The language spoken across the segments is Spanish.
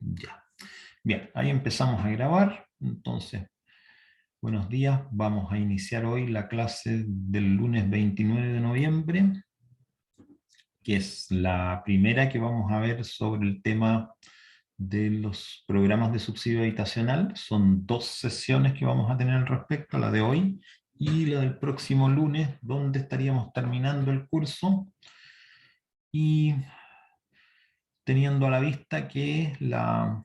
Ya. Bien, ahí empezamos a grabar. Entonces, buenos días. Vamos a iniciar hoy la clase del lunes 29 de noviembre, que es la primera que vamos a ver sobre el tema de los programas de subsidio habitacional. Son 2 sesiones que vamos a tener al respecto, la de hoy y la del próximo lunes, donde estaríamos terminando el curso y teniendo a la vista que la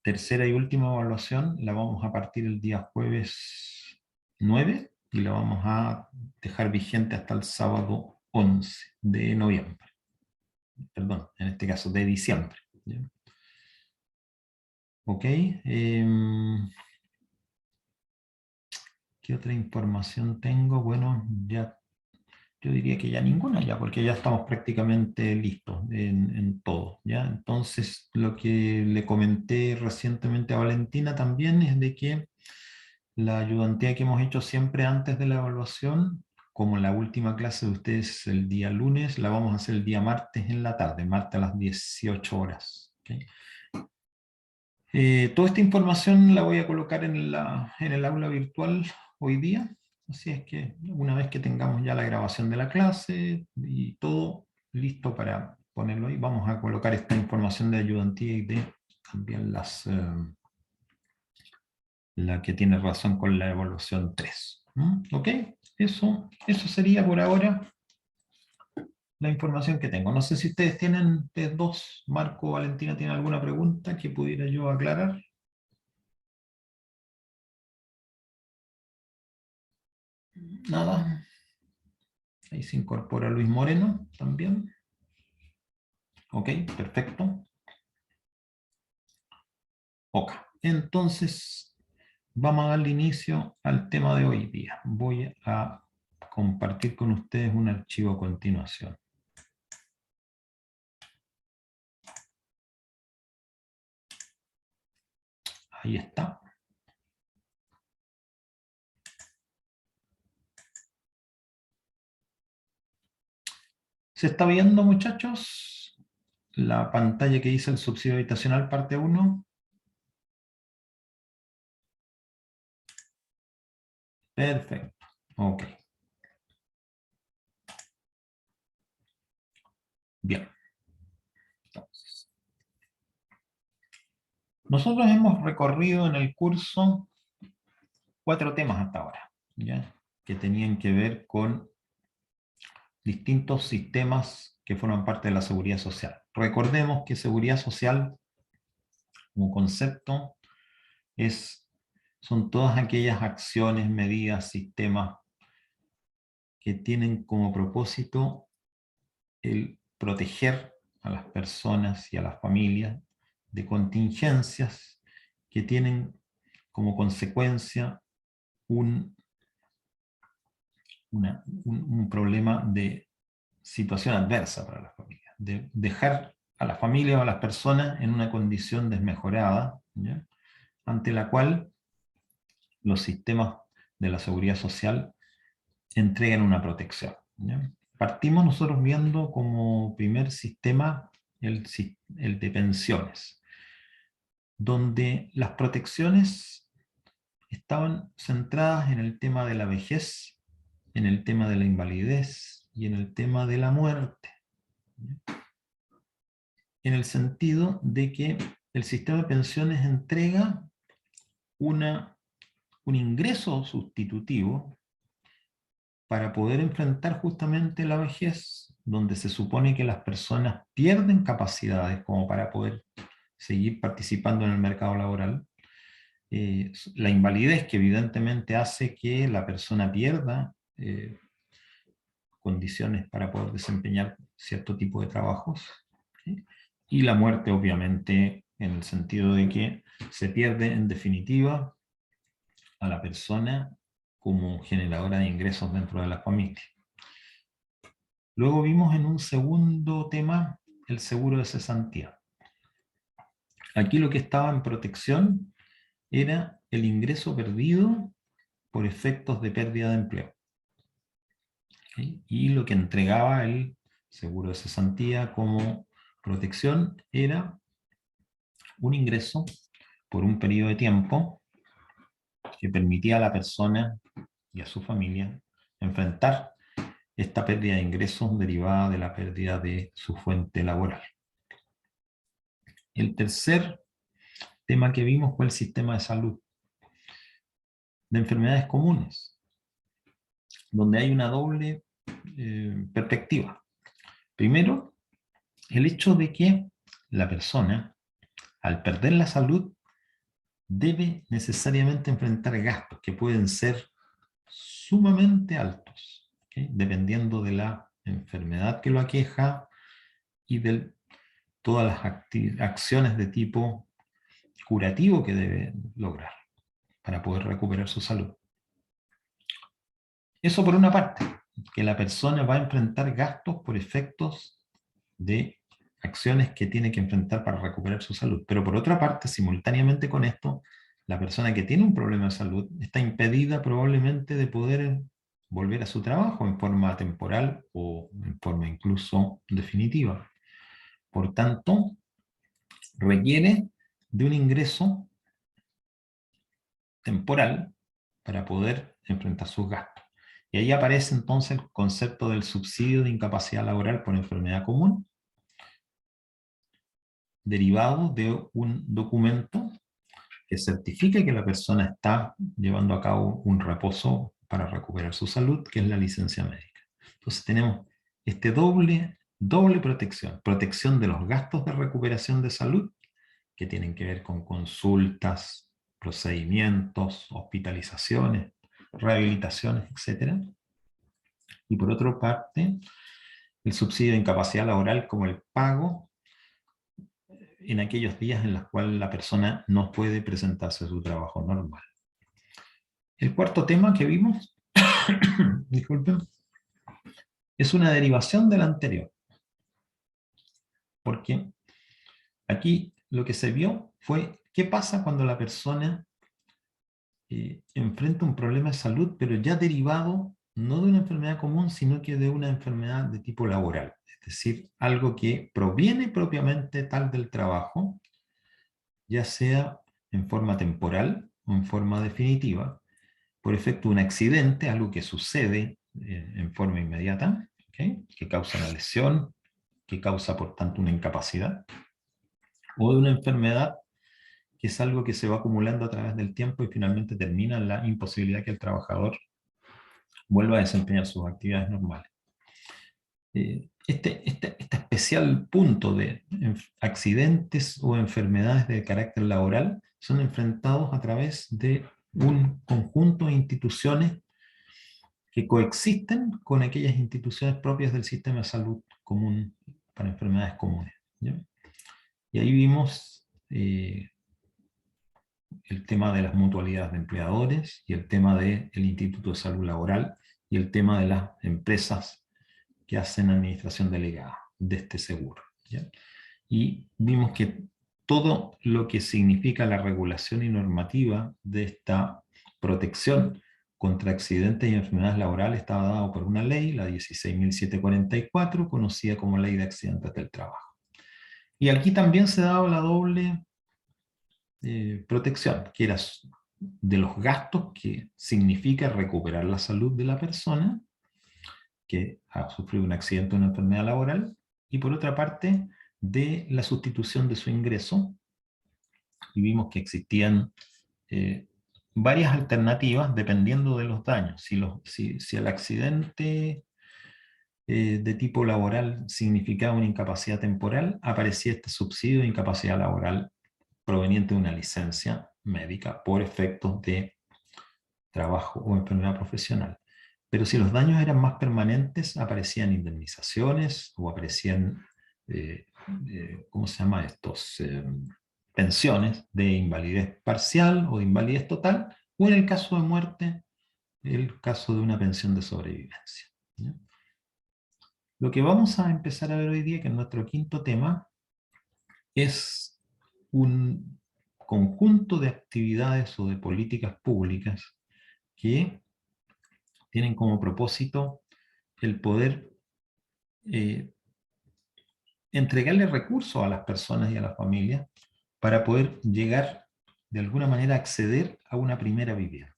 tercera y última evaluación la vamos a partir el día jueves 9 y la vamos a dejar vigente hasta el sábado 11 de noviembre. Perdón, en este caso de diciembre. ¿Ya? Ok. ¿Qué otra información tengo? Bueno, ya yo diría que ya ninguna, ya, porque ya estamos prácticamente listos en todo, ¿ya? Entonces, lo que le comenté recientemente a Valentina también es de que la ayudantía que hemos hecho siempre antes de la evaluación, como la última clase de ustedes el día lunes, la vamos a hacer el día martes en la tarde, martes a las 18 horas. ¿Okay? Toda esta información la voy a colocar en el aula virtual hoy día, así es que una vez que tengamos ya la grabación de la clase y todo listo para ponerlo ahí, vamos a colocar esta información de ayudantía y de también la que tiene razón con la evaluación 3. ¿Ok? Eso sería por ahora la información que tengo. No sé si ustedes tienen, ustedes dos, Marco o Valentina, ¿tienen alguna pregunta que pudiera yo aclarar? Nada. Ahí se incorpora Luis Moreno también. Ok, perfecto. Ok, entonces vamos a darle inicio al tema de hoy día. Voy a compartir con ustedes un archivo a continuación. Ahí está. ¿Se está viendo, muchachos? La pantalla que dice el subsidio habitacional parte 1. Perfecto. Ok. Bien. Entonces, nosotros hemos recorrido en el curso 4 temas hasta ahora, ¿ya? Que tenían que ver con distintos sistemas que forman parte de la seguridad social. Recordemos que seguridad social, como concepto, son todas aquellas acciones, medidas, sistemas que tienen como propósito el proteger a las personas y a las familias de contingencias que tienen como consecuencia un, un problema de situación adversa para la familia, de dejar a la familia o a las personas en una condición desmejorada, ¿ya? Ante la cual los sistemas de la seguridad social entregan una protección, ¿ya? Partimos nosotros viendo como primer sistema el de pensiones, donde las protecciones estaban centradas en el tema de la vejez, en el tema de la invalidez y en el tema de la muerte, en el sentido de que el sistema de pensiones entrega un ingreso sustitutivo para poder enfrentar justamente la vejez, donde se supone que las personas pierden capacidades como para poder seguir participando en el mercado laboral. La invalidez que evidentemente hace que la persona pierda condiciones para poder desempeñar cierto tipo de trabajos, ¿sí? Y la muerte, obviamente, en el sentido de que se pierde en definitiva a la persona como generadora de ingresos dentro de la familia. Luego vimos en un segundo tema el seguro de cesantía. Aquí lo que estaba en protección era el ingreso perdido por efectos de pérdida de empleo. ¿Sí? Y lo que entregaba el seguro de cesantía como protección era un ingreso por un periodo de tiempo que permitía a la persona y a su familia enfrentar esta pérdida de ingresos derivada de la pérdida de su fuente laboral. El tercer tema que vimos fue el sistema de salud, de enfermedades comunes, donde hay una doble perspectiva. Primero, el hecho de que la persona, al perder la salud, debe necesariamente enfrentar gastos que pueden ser sumamente altos, ¿okay? Dependiendo de la enfermedad que lo aqueja y de todas las acciones de tipo curativo que debe lograr para poder recuperar su salud. Eso por una parte, que la persona va a enfrentar gastos por efectos de acciones que tiene que enfrentar para recuperar su salud. Pero por otra parte, simultáneamente con esto, la persona que tiene un problema de salud está impedida probablemente de poder volver a su trabajo en forma temporal o en forma incluso definitiva. Por tanto, requiere de un ingreso temporal para poder enfrentar sus gastos. Y ahí aparece entonces el concepto del subsidio de incapacidad laboral por enfermedad común, derivado de un documento que certifica que la persona está llevando a cabo un reposo para recuperar su salud, que es la licencia médica. Entonces tenemos este doble protección. Protección de los gastos de recuperación de salud, que tienen que ver con consultas, procedimientos, hospitalizaciones, rehabilitaciones, etc. Y por otra parte, el subsidio de incapacidad laboral como el pago en aquellos días en los cuales la persona no puede presentarse a su trabajo normal. El cuarto tema que vimos, disculpen, es una derivación del anterior. Porque aquí lo que se vio fue qué pasa cuando la persona enfrenta un problema de salud, pero ya derivado no de una enfermedad común, sino que de una enfermedad de tipo laboral. Es decir, algo que proviene propiamente tal del trabajo, ya sea en forma temporal o en forma definitiva, por efecto de un accidente, algo que sucede en forma inmediata, ¿okay? Que causa una lesión, que causa por tanto una incapacidad, o de una enfermedad que es algo que se va acumulando a través del tiempo y finalmente termina en la imposibilidad que el trabajador vuelva a desempeñar sus actividades normales. Este especial punto de accidentes o enfermedades de carácter laboral son enfrentados a través de un conjunto de instituciones que coexisten con aquellas instituciones propias del sistema de salud común para enfermedades comunes, ¿ya? Y ahí vimos el tema de las mutualidades de empleadores y el tema del Instituto de Salud Laboral y el tema de las empresas que hacen administración delegada de este seguro, ¿ya? Y vimos que todo lo que significa la regulación y normativa de esta protección contra accidentes y enfermedades laborales estaba dado por una ley, la 16.744, conocida como Ley de Accidentes del Trabajo. Y aquí también se daba la doble protección, que era de los gastos que significa recuperar la salud de la persona que ha sufrido un accidente o una enfermedad laboral, y por otra parte, de la sustitución de su ingreso, y vimos que existían varias alternativas dependiendo de los daños. Si el accidente de tipo laboral significaba una incapacidad temporal, aparecía este subsidio de incapacidad laboral proveniente de una licencia médica por efectos de trabajo o enfermedad profesional. Pero si los daños eran más permanentes, aparecían indemnizaciones o aparecían, ¿cómo se llama estos? Pensiones de invalidez parcial o de invalidez total, o en el caso de muerte, el caso de una pensión de sobrevivencia, ¿ya? Lo que vamos a empezar a ver hoy día, que es nuestro quinto tema, es un conjunto de actividades o de políticas públicas que tienen como propósito el poder entregarle recursos a las personas y a las familias para poder llegar, de alguna manera, a acceder a una primera vivienda.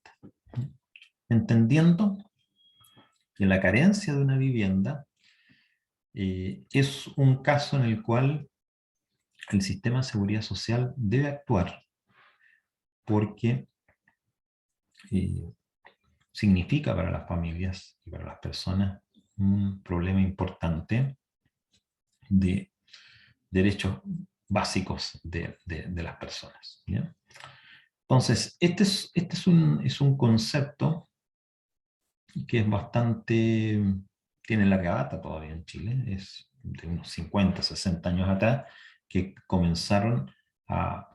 Entendiendo que la carencia de una vivienda es un caso en el cual el sistema de seguridad social debe actuar, porque significa para las familias y para las personas un problema importante de derechos básicos de las personas, ¿ya? Entonces, este es un concepto que es bastante, tiene larga data todavía en Chile, es de unos 50, 60 años atrás, que comenzaron a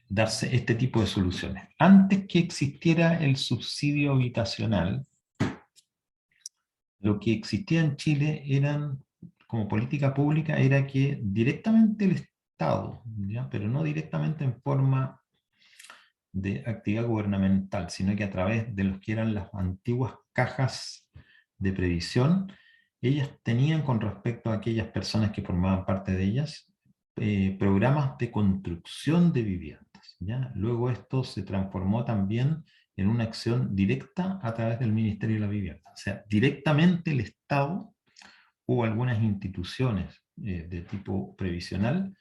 darse este tipo de soluciones. Antes que existiera el subsidio habitacional, lo que existía en Chile eran, como política pública, era que directamente el Estado, ¿ya? Pero no directamente en forma de actividad gubernamental, sino que a través de los que eran las antiguas cajas de previsión, ellas tenían con respecto a aquellas personas que formaban parte de ellas, programas de construcción de viviendas, ¿ya? Luego esto se transformó también en una acción directa a través del Ministerio de la Vivienda. O sea, directamente el Estado o algunas instituciones de tipo previsional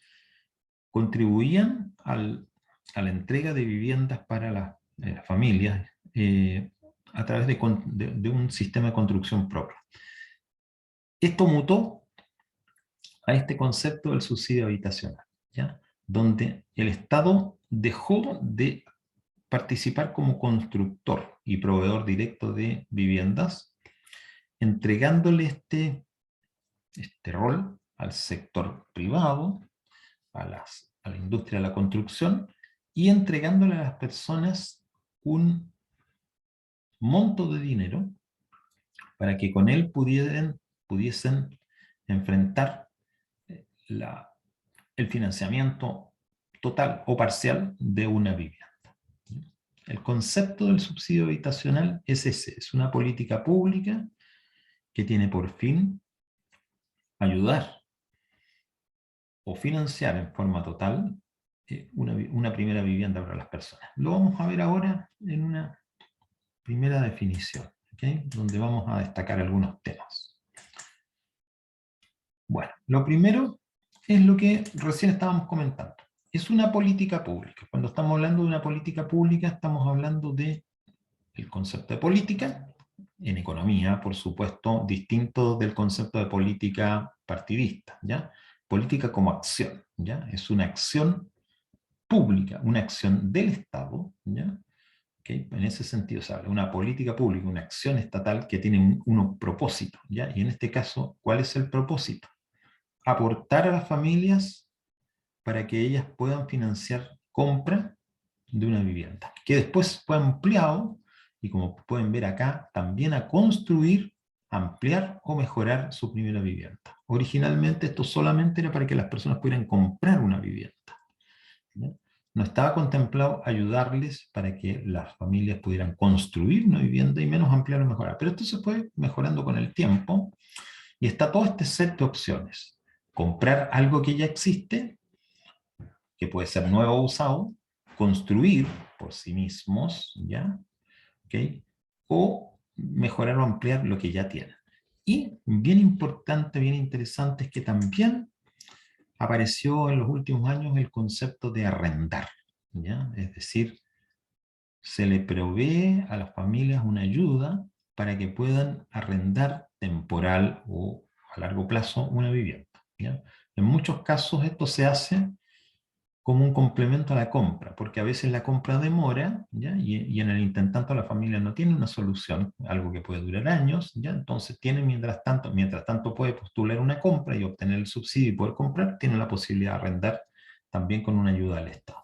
contribuían a la entrega de viviendas para las familias a través de un sistema de construcción propio. Esto mutó a este concepto del subsidio habitacional, ¿ya? Donde el Estado dejó de participar como constructor y proveedor directo de viviendas, entregándole este rol al sector privado, a la industria de la construcción, y entregándole a las personas un monto de dinero para que con él pudiesen enfrentar el financiamiento total o parcial de una vivienda. El concepto del subsidio habitacional es ese, es una política pública que tiene por fin ayudar o financiar en forma total una primera vivienda para las personas. Lo vamos a ver ahora en una primera definición, ¿okay? Donde vamos a destacar algunos temas. Bueno, lo primero es lo que recién estábamos comentando. Es una política pública. Cuando estamos hablando de una política pública, estamos hablando del concepto de política, en economía, por supuesto, distinto del concepto de política partidista, ¿ya? Política como acción, ¿ya? Es una acción pública, una acción del Estado, ¿ya? ¿Okay? En ese sentido se habla de una política pública, una acción estatal que tiene un propósito, ¿ya? Y en este caso, ¿cuál es el propósito? Aportar a las familias para que ellas puedan financiar compra de una vivienda, que después fue ampliado, y como pueden ver acá, también a construir, ampliar o mejorar su primera vivienda. Originalmente esto solamente era para que las personas pudieran comprar una vivienda, ¿ya? No estaba contemplado ayudarles para que las familias pudieran construir una vivienda y menos ampliar o mejorar. Pero esto se fue mejorando con el tiempo y está todo este set de opciones. Comprar algo que ya existe, que puede ser nuevo o usado, construir por sí mismos, ¿ya? ¿Okay? O mejorar o ampliar lo que ya tienen. Y bien importante, bien interesante es que también apareció en los últimos años el concepto de arrendar, ¿ya? Es decir, se le provee a las familias una ayuda para que puedan arrendar temporal o a largo plazo una vivienda, ¿ya? En muchos casos esto se hace como un complemento a la compra, porque a veces la compra demora, ¿ya? Y en el intentanto la familia no tiene una solución, algo que puede durar años, ¿ya? Entonces tiene mientras tanto puede postular una compra y obtener el subsidio y poder comprar, tiene la posibilidad de arrendar también con una ayuda del Estado.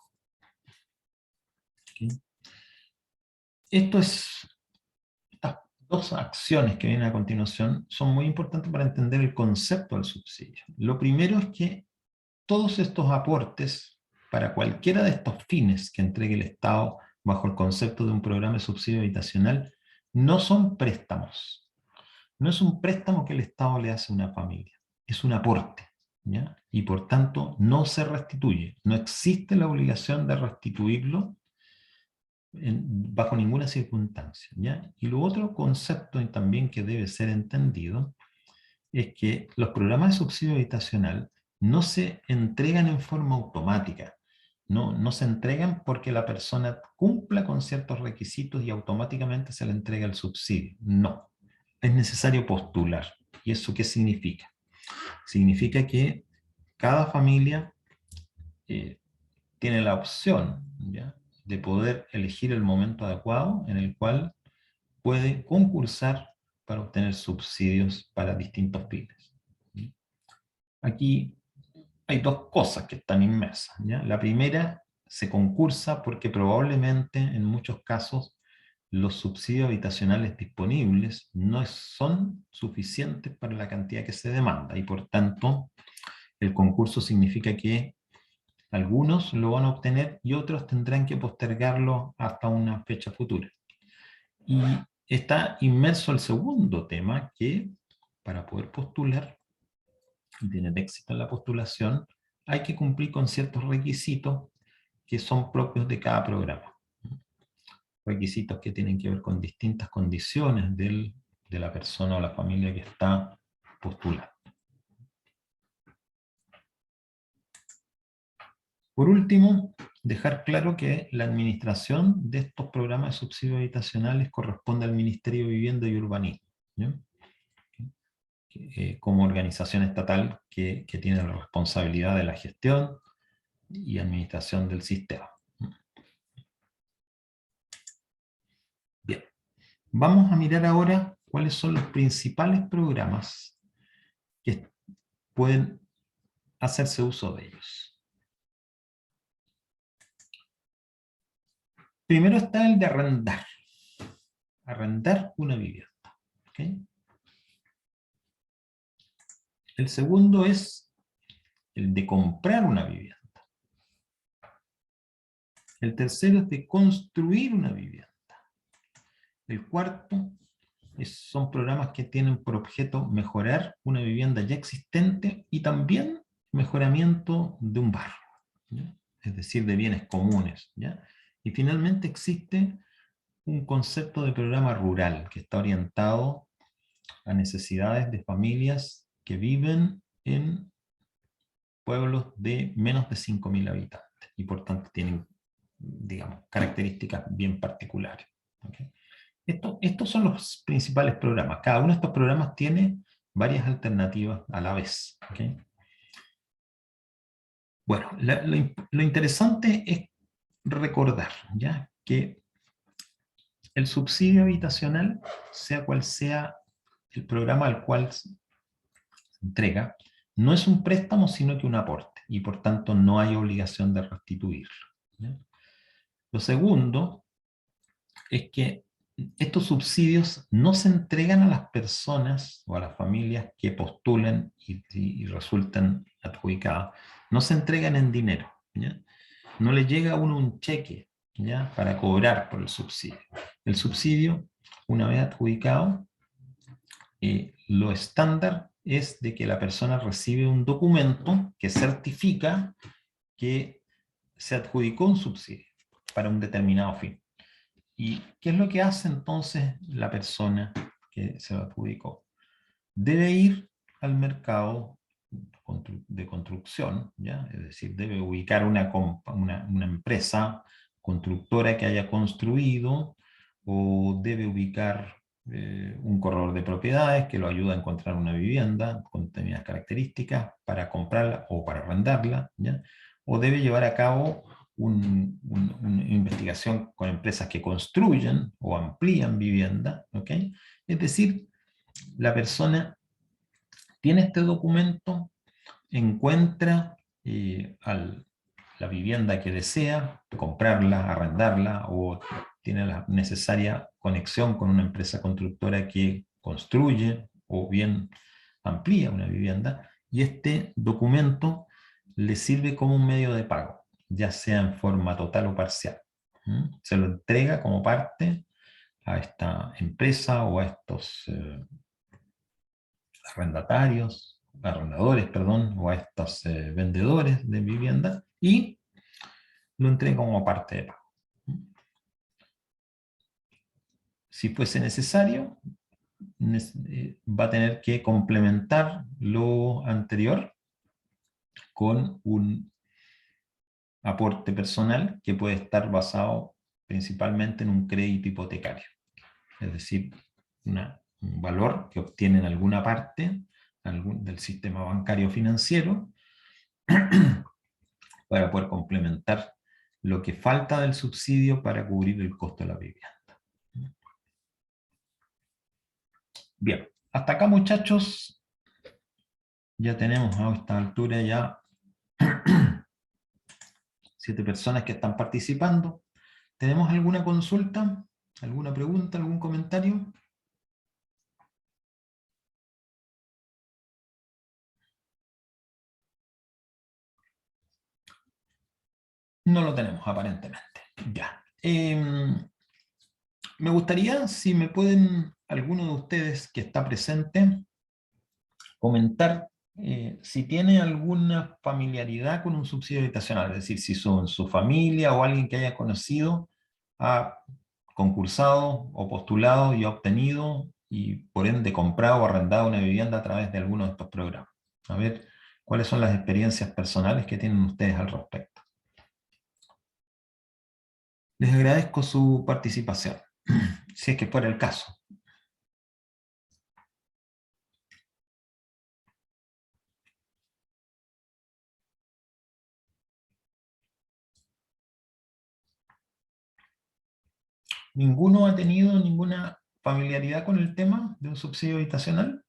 ¿Okay? Estas dos acciones que vienen a continuación son muy importantes para entender el concepto del subsidio. Lo primero es que todos estos aportes para cualquiera de estos fines que entregue el Estado bajo el concepto de un programa de subsidio habitacional no son préstamos. No es un préstamo que el Estado le hace a una familia, es un aporte. ¿ya? Y por tanto no se restituye. No existe la obligación de restituirlo bajo ninguna circunstancia, ¿ya? Y lo otro concepto también que debe ser entendido es que los programas de subsidio habitacional no se entregan en forma automática. No se entregan porque la persona cumpla con ciertos requisitos y automáticamente se le entrega el subsidio. No. Es necesario postular. ¿Y eso qué significa? Significa que cada familia tiene la opción, ¿ya?, de poder elegir el momento adecuado en el cual puede concursar para obtener subsidios para distintos fines. Aquí hay dos cosas que están inmersas, ¿ya? La primera, se concursa porque probablemente en muchos casos los subsidios habitacionales disponibles no son suficientes para la cantidad que se demanda y por tanto el concurso significa que algunos lo van a obtener y otros tendrán que postergarlo hasta una fecha futura. Y está inmerso el segundo tema, que para poder postular y tener éxito en la postulación, hay que cumplir con ciertos requisitos que son propios de cada programa. Requisitos que tienen que ver con distintas condiciones de la persona o la familia que está postulando. Por último, dejar claro que la administración de estos programas de subsidios habitacionales corresponde al Ministerio de Vivienda y Urbanismo, ¿ya?, como organización estatal que tiene la responsabilidad de la gestión y administración del sistema. Bien, vamos a mirar ahora cuáles son los principales programas que pueden hacerse uso de ellos. Primero está el de arrendar una vivienda, ¿okay? El segundo es el de comprar una vivienda. El tercero es de construir una vivienda. El cuarto son programas que tienen por objeto mejorar una vivienda ya existente y también mejoramiento de un barrio, ¿ya?, es decir, de bienes comunes, ¿ya? Y finalmente existe un concepto de programa rural que está orientado a necesidades de familias que viven en pueblos de menos de 5.000 habitantes y por tanto tienen, digamos, características bien particulares, ¿okay? Estos son los principales programas. Cada uno de estos programas tiene varias alternativas a la vez, ¿okay? Bueno, lo interesante es recordar, ¿ya?, que el subsidio habitacional, sea cual sea el programa al cual se entrega, no es un préstamo, sino que un aporte, y por tanto no hay obligación de restituirlo, ¿ya? Lo segundo es que estos subsidios no se entregan a las personas o a las familias que postulen y resultan adjudicadas. No se entregan en dinero, ¿ya? No le llega a uno un cheque, ¿ya?, para cobrar por el subsidio. El subsidio, una vez adjudicado, lo estándar es de que la persona recibe un documento que certifica que se adjudicó un subsidio para un determinado fin. ¿Y qué es lo que hace entonces la persona que se lo adjudicó? Debe ir al mercado de construcción, ¿ya?, es decir, debe ubicar una empresa constructora que haya construido, o debe ubicar un corredor de propiedades que lo ayuda a encontrar una vivienda con determinadas características para comprarla o para arrendarla, ¿ya?, o debe llevar a cabo una investigación con empresas que construyen o amplían vivienda, ¿ok? Es decir, la persona tiene este documento, encuentra la vivienda que desea, comprarla, arrendarla, o tiene la necesaria conexión con una empresa constructora que construye o bien amplía una vivienda, y este documento le sirve como un medio de pago, ya sea en forma total o parcial. Se lo entrega como parte a esta empresa o a estos arrendatarios arrendadores, perdón, o a estos vendedores de vivienda, y lo entrega como parte de pago. Si fuese necesario, va a tener que complementar lo anterior con un aporte personal que puede estar basado principalmente en un crédito hipotecario. Es decir, un valor que obtiene en alguna parte del sistema bancario financiero para poder complementar lo que falta del subsidio para cubrir el costo de la vivienda. Bien, hasta acá, muchachos, ya tenemos a esta altura ya 7 personas que están participando. ¿Tenemos alguna consulta? ¿Alguna pregunta? ¿Algún comentario? No lo tenemos, aparentemente. Ya. Me gustaría, si me pueden, alguno de ustedes que está presente, comentar si tiene alguna familiaridad con un subsidio habitacional, es decir, si su familia o alguien que haya conocido ha concursado o postulado y ha obtenido y por ende comprado o arrendado una vivienda a través de alguno de estos programas. A ver, ¿cuáles son las experiencias personales que tienen ustedes al respecto? Les agradezco su participación, si es que fuera el caso. ¿Ninguno ha tenido ninguna familiaridad con el tema de un subsidio habitacional?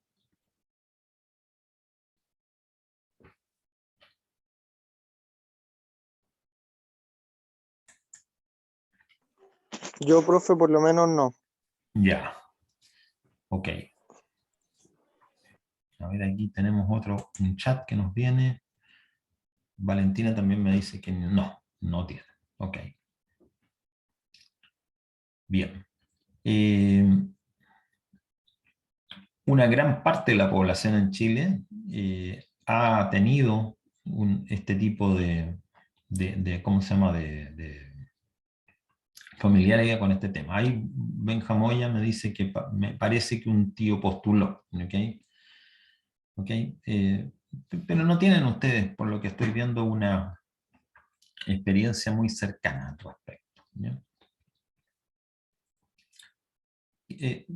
Yo, profe, por lo menos no. Ya, ok. A ver, aquí tenemos un chat que nos viene. Valentina también me dice que no tiene. Ok. Bien. Una gran parte de la población en Chile ha tenido este tipo ¿cómo se llama? De familiaridad con este tema. Ahí Benja Moya me dice que me parece que un tío postuló. ¿Ok? ¿Ok? Pero no tienen ustedes, por lo que estoy viendo, una experiencia muy cercana al respecto. ¿Ya?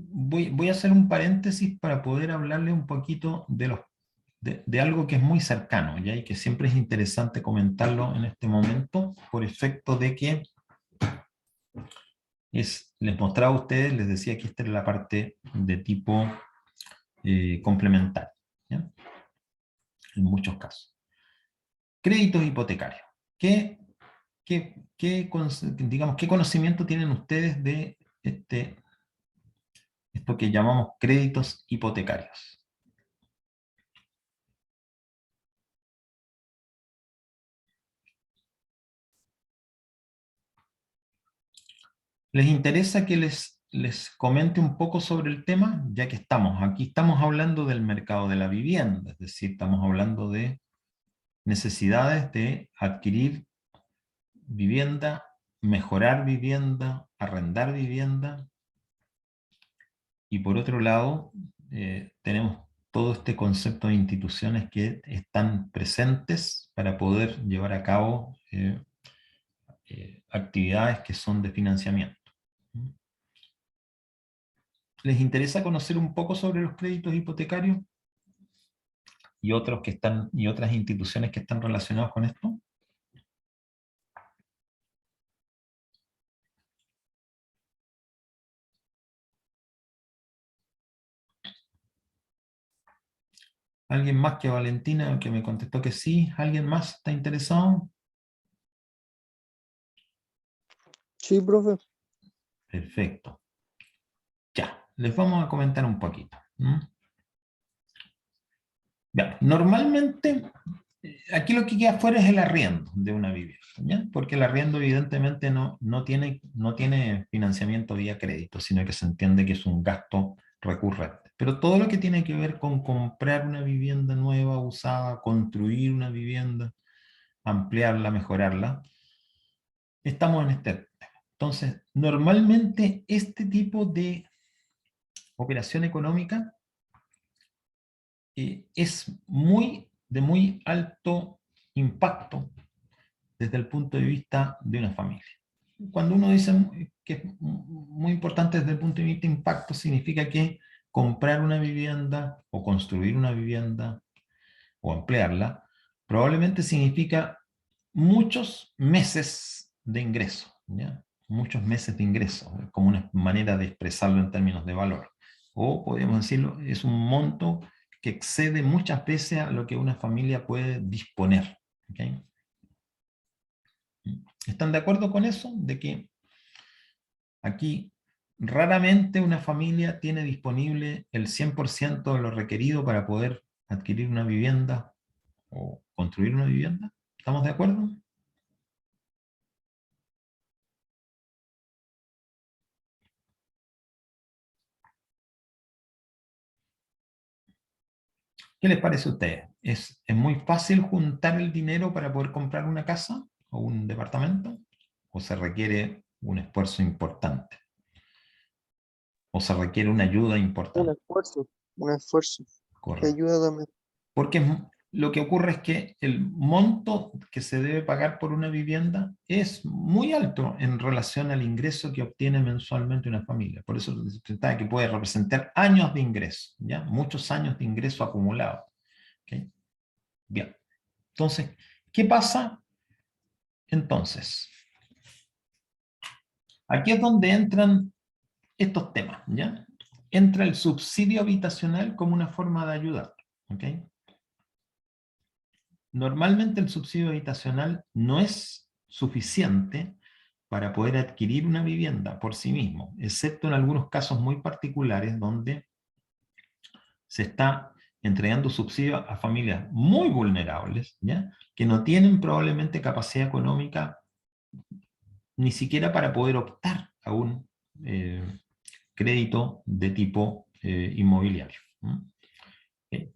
Voy a hacer un paréntesis para poder hablarle un poquito de algo que es muy cercano, ¿ya? Y que siempre es interesante comentarlo en este momento, por efecto de que les mostraba a ustedes, les decía que esta era la parte de tipo complementario, ¿ya? En muchos casos. Créditos hipotecarios. Digamos, ¿qué conocimiento tienen ustedes de esto que llamamos créditos hipotecarios? ¿Les interesa que les comente un poco sobre el tema? Ya que aquí estamos hablando del mercado de la vivienda, es decir, estamos hablando de necesidades de adquirir vivienda, mejorar vivienda, arrendar vivienda, y por otro lado, tenemos todo este concepto de instituciones que están presentes para poder llevar a cabo actividades que son de financiamiento. ¿Les interesa conocer un poco sobre los créditos hipotecarios y otras instituciones que están relacionadas con esto? ¿Alguien más que Valentina, que me contestó que sí? ¿Alguien más está interesado? Sí, profe. Perfecto. Ya, les vamos a comentar un poquito. Ya, normalmente, aquí lo que queda fuera es el arriendo de una vivienda, ¿ya? Porque el arriendo evidentemente no tiene financiamiento vía crédito, sino que se entiende que es un gasto recurrente. Pero todo lo que tiene que ver con comprar una vivienda nueva, usada, construir una vivienda, ampliarla, mejorarla, estamos en este tema. Entonces, normalmente este tipo de operación económica es de muy alto impacto desde el punto de vista de una familia. Cuando uno dice que es muy importante desde el punto de vista de impacto, significa que comprar una vivienda o construir una vivienda o ampliarla, probablemente significa muchos meses de ingreso, ¿ya? Muchos meses de ingreso, como una manera de expresarlo en términos de valor. O podríamos decirlo, es un monto que excede muchas veces a lo que una familia puede disponer. ¿Okay? ¿Están de acuerdo con eso? De que aquí raramente una familia tiene disponible el 100% de lo requerido para poder adquirir una vivienda o construir una vivienda. ¿Estamos de acuerdo? ¿Qué les parece a ustedes? ¿Es muy fácil juntar el dinero para poder comprar una casa o un departamento? ¿O se requiere un esfuerzo importante? ¿O se requiere una ayuda Un importante? esfuerzo, un esfuerzo que Correcto. ayuda también. Porque lo que ocurre es que el monto que se debe pagar por una vivienda es muy alto en relación al ingreso que obtiene mensualmente una familia. Por eso se trata que puede representar años de ingreso, ¿ya? Muchos años de ingreso acumulado. ¿Okay? Bien. Entonces, ¿qué pasa? Entonces, aquí es donde entran estos temas, ¿ya? Entra el subsidio habitacional como una forma de ayudar, ¿ok? Normalmente el subsidio habitacional no es suficiente para poder adquirir una vivienda por sí mismo, excepto en algunos casos muy particulares donde se está entregando subsidio a familias muy vulnerables, ¿ya? Que no tienen probablemente capacidad económica ni siquiera para poder optar a un crédito de tipo inmobiliario.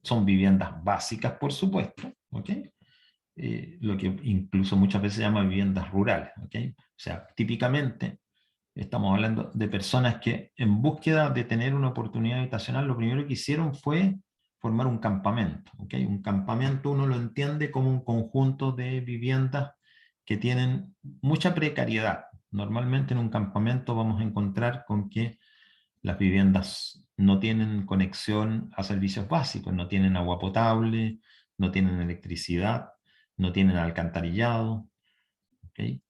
Son viviendas básicas, por supuesto, ¿ok? Lo que incluso muchas veces se llama viviendas rurales, ¿ok? O sea, típicamente estamos hablando de personas que en búsqueda de tener una oportunidad habitacional, lo primero que hicieron fue formar un campamento, ¿ok? Un campamento uno lo entiende como un conjunto de viviendas que tienen mucha precariedad. Normalmente en un campamento vamos a encontrar con que las viviendas no tienen conexión a servicios básicos, no tienen agua potable, no tienen electricidad, no tienen alcantarillado, ¿okay?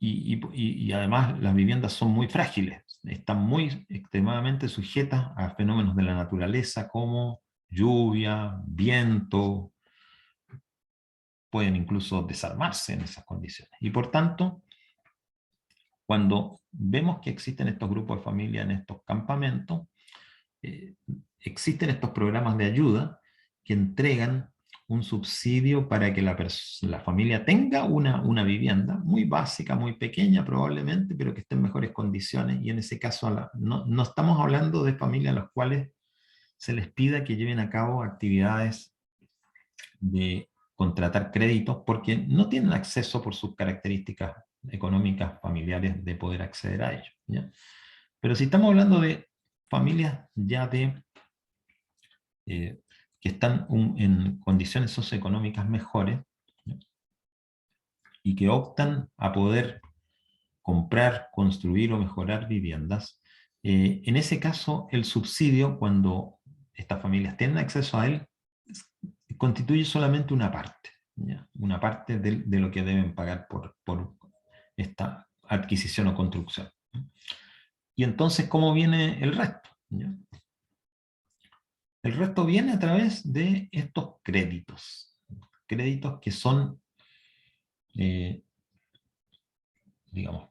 Y además las viviendas son muy frágiles, están muy extremadamente sujetas a fenómenos de la naturaleza como lluvia, viento, pueden incluso desarmarse en esas condiciones. Y por tanto, cuando vemos que existen estos grupos de familia en estos campamentos, existen estos programas de ayuda que entregan un subsidio para que la familia tenga una vivienda muy básica, muy pequeña probablemente, pero que esté en mejores condiciones. Y en ese caso no estamos hablando de familias a las cuales se les pida que lleven a cabo actividades de contratar créditos porque no tienen acceso por sus características económicas familiares de poder acceder a ellos, ¿ya? Pero si estamos hablando de familias ya que están en condiciones socioeconómicas mejores, ¿no? Y que optan a poder comprar, construir o mejorar viviendas, en ese caso el subsidio, cuando estas familias tienen acceso a él, constituye solamente una parte, ¿ya? Una parte de lo que deben pagar por esta adquisición o construcción. Y entonces, ¿cómo viene el resto? ¿Ya? El resto viene a través de estos créditos que son, eh, digamos,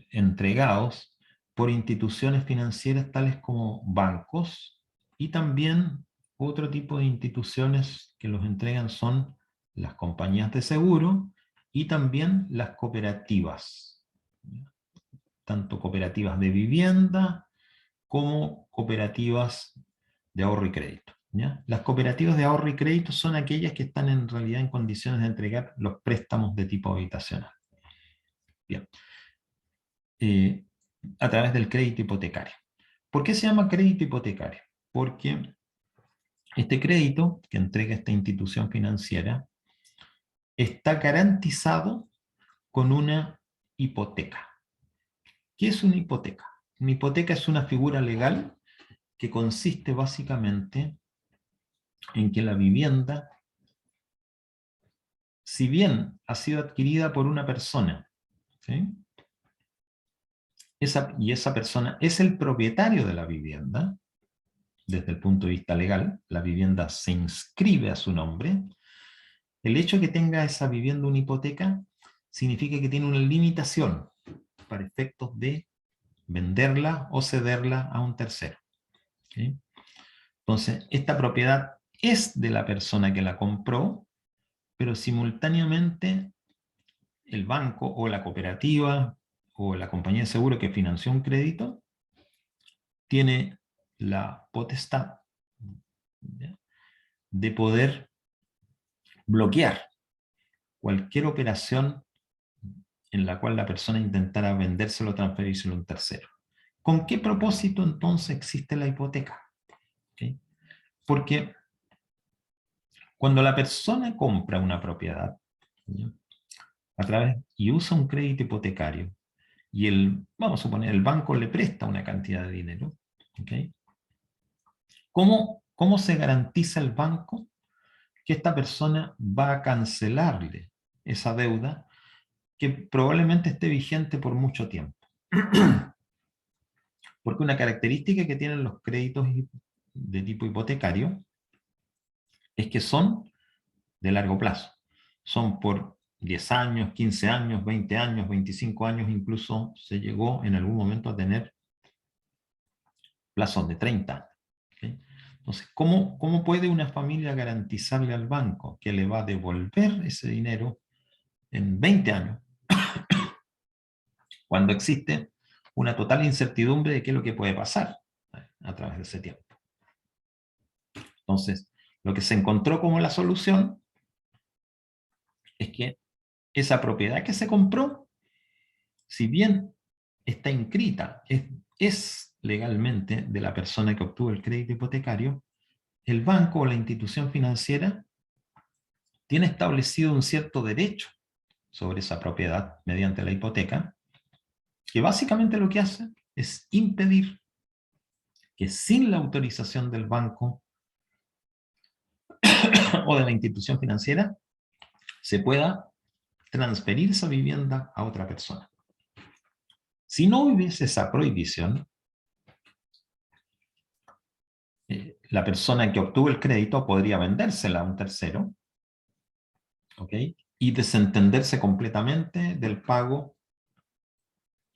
entregados por instituciones financieras tales como bancos y también otro tipo de instituciones que los entregan son las compañías de seguro y también las cooperativas, tanto cooperativas de vivienda como cooperativas de ahorro y crédito, ¿ya? Las cooperativas de ahorro y crédito son aquellas que están en realidad en condiciones de entregar los préstamos de tipo habitacional. Bien. A través del crédito hipotecario. ¿Por qué se llama crédito hipotecario? Porque este crédito que entrega esta institución financiera está garantizado con una hipoteca. ¿Qué es una hipoteca? Una hipoteca es una figura legal que consiste básicamente en que la vivienda, si bien ha sido adquirida por una persona, ¿sí? Y esa persona es el propietario de la vivienda, desde el punto de vista legal, la vivienda se inscribe a su nombre, el hecho de que tenga esa vivienda una hipoteca significa que tiene una limitación para efectos de venderla o cederla a un tercero. ¿Sí? Entonces, esta propiedad es de la persona que la compró, pero simultáneamente el banco o la cooperativa o la compañía de seguro que financió un crédito tiene la potestad, ¿ya?, de poder bloquear cualquier operación en la cual la persona intentara vendérselo o transferírselo a un tercero. ¿Con qué propósito entonces existe la hipoteca? ¿Okay? Porque cuando la persona compra una propiedad, ¿ya?, a través y usa un crédito hipotecario, y vamos a suponer, el banco le presta una cantidad de dinero, ¿okay?, ¿cómo se garantiza el banco que esta persona va a cancelarle esa deuda que probablemente esté vigente por mucho tiempo? Porque una característica que tienen los créditos de tipo hipotecario es que son de largo plazo. Son por 10 años, 15 años, 20 años, 25 años, incluso se llegó en algún momento a tener plazos de 30 años. ¿Okay? Entonces, ¿cómo puede una familia garantizarle al banco que le va a devolver ese dinero en 20 años, cuando existe una total incertidumbre de qué es lo que puede pasar a través de ese tiempo? Entonces, lo que se encontró como la solución es que esa propiedad que se compró, si bien está inscrita, es legalmente de la persona que obtuvo el crédito hipotecario, el banco o la institución financiera tiene establecido un cierto derecho sobre esa propiedad mediante la hipoteca, que básicamente lo que hace es impedir que sin la autorización del banco o de la institución financiera se pueda transferir esa vivienda a otra persona. Si no hubiese esa prohibición, la persona que obtuvo el crédito podría vendérsela a un tercero, ¿ok?, y desentenderse completamente del pago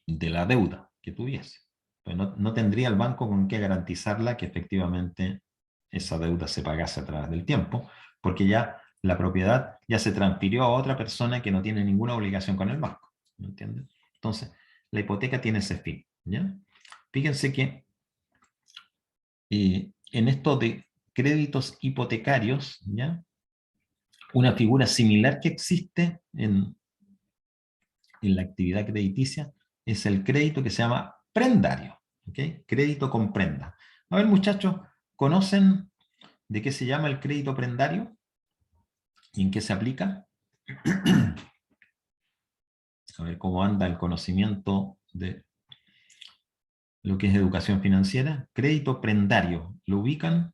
de la deuda que tuviese. Pues no tendría el banco con qué garantizarla que efectivamente esa deuda se pagase a través del tiempo, porque ya la propiedad ya se transfirió a otra persona que no tiene ninguna obligación con el banco. ¿Me entienden? Entonces, la hipoteca tiene ese fin, ¿ya? Fíjense que en esto de créditos hipotecarios, ¿ya?, una figura similar que existe en la actividad crediticia es el crédito que se llama prendario, ¿okay? Crédito con prenda. A ver, muchachos, ¿conocen de qué se llama el crédito prendario y en qué se aplica? A ver cómo anda el conocimiento de lo que es educación financiera. Crédito prendario, ¿lo ubican?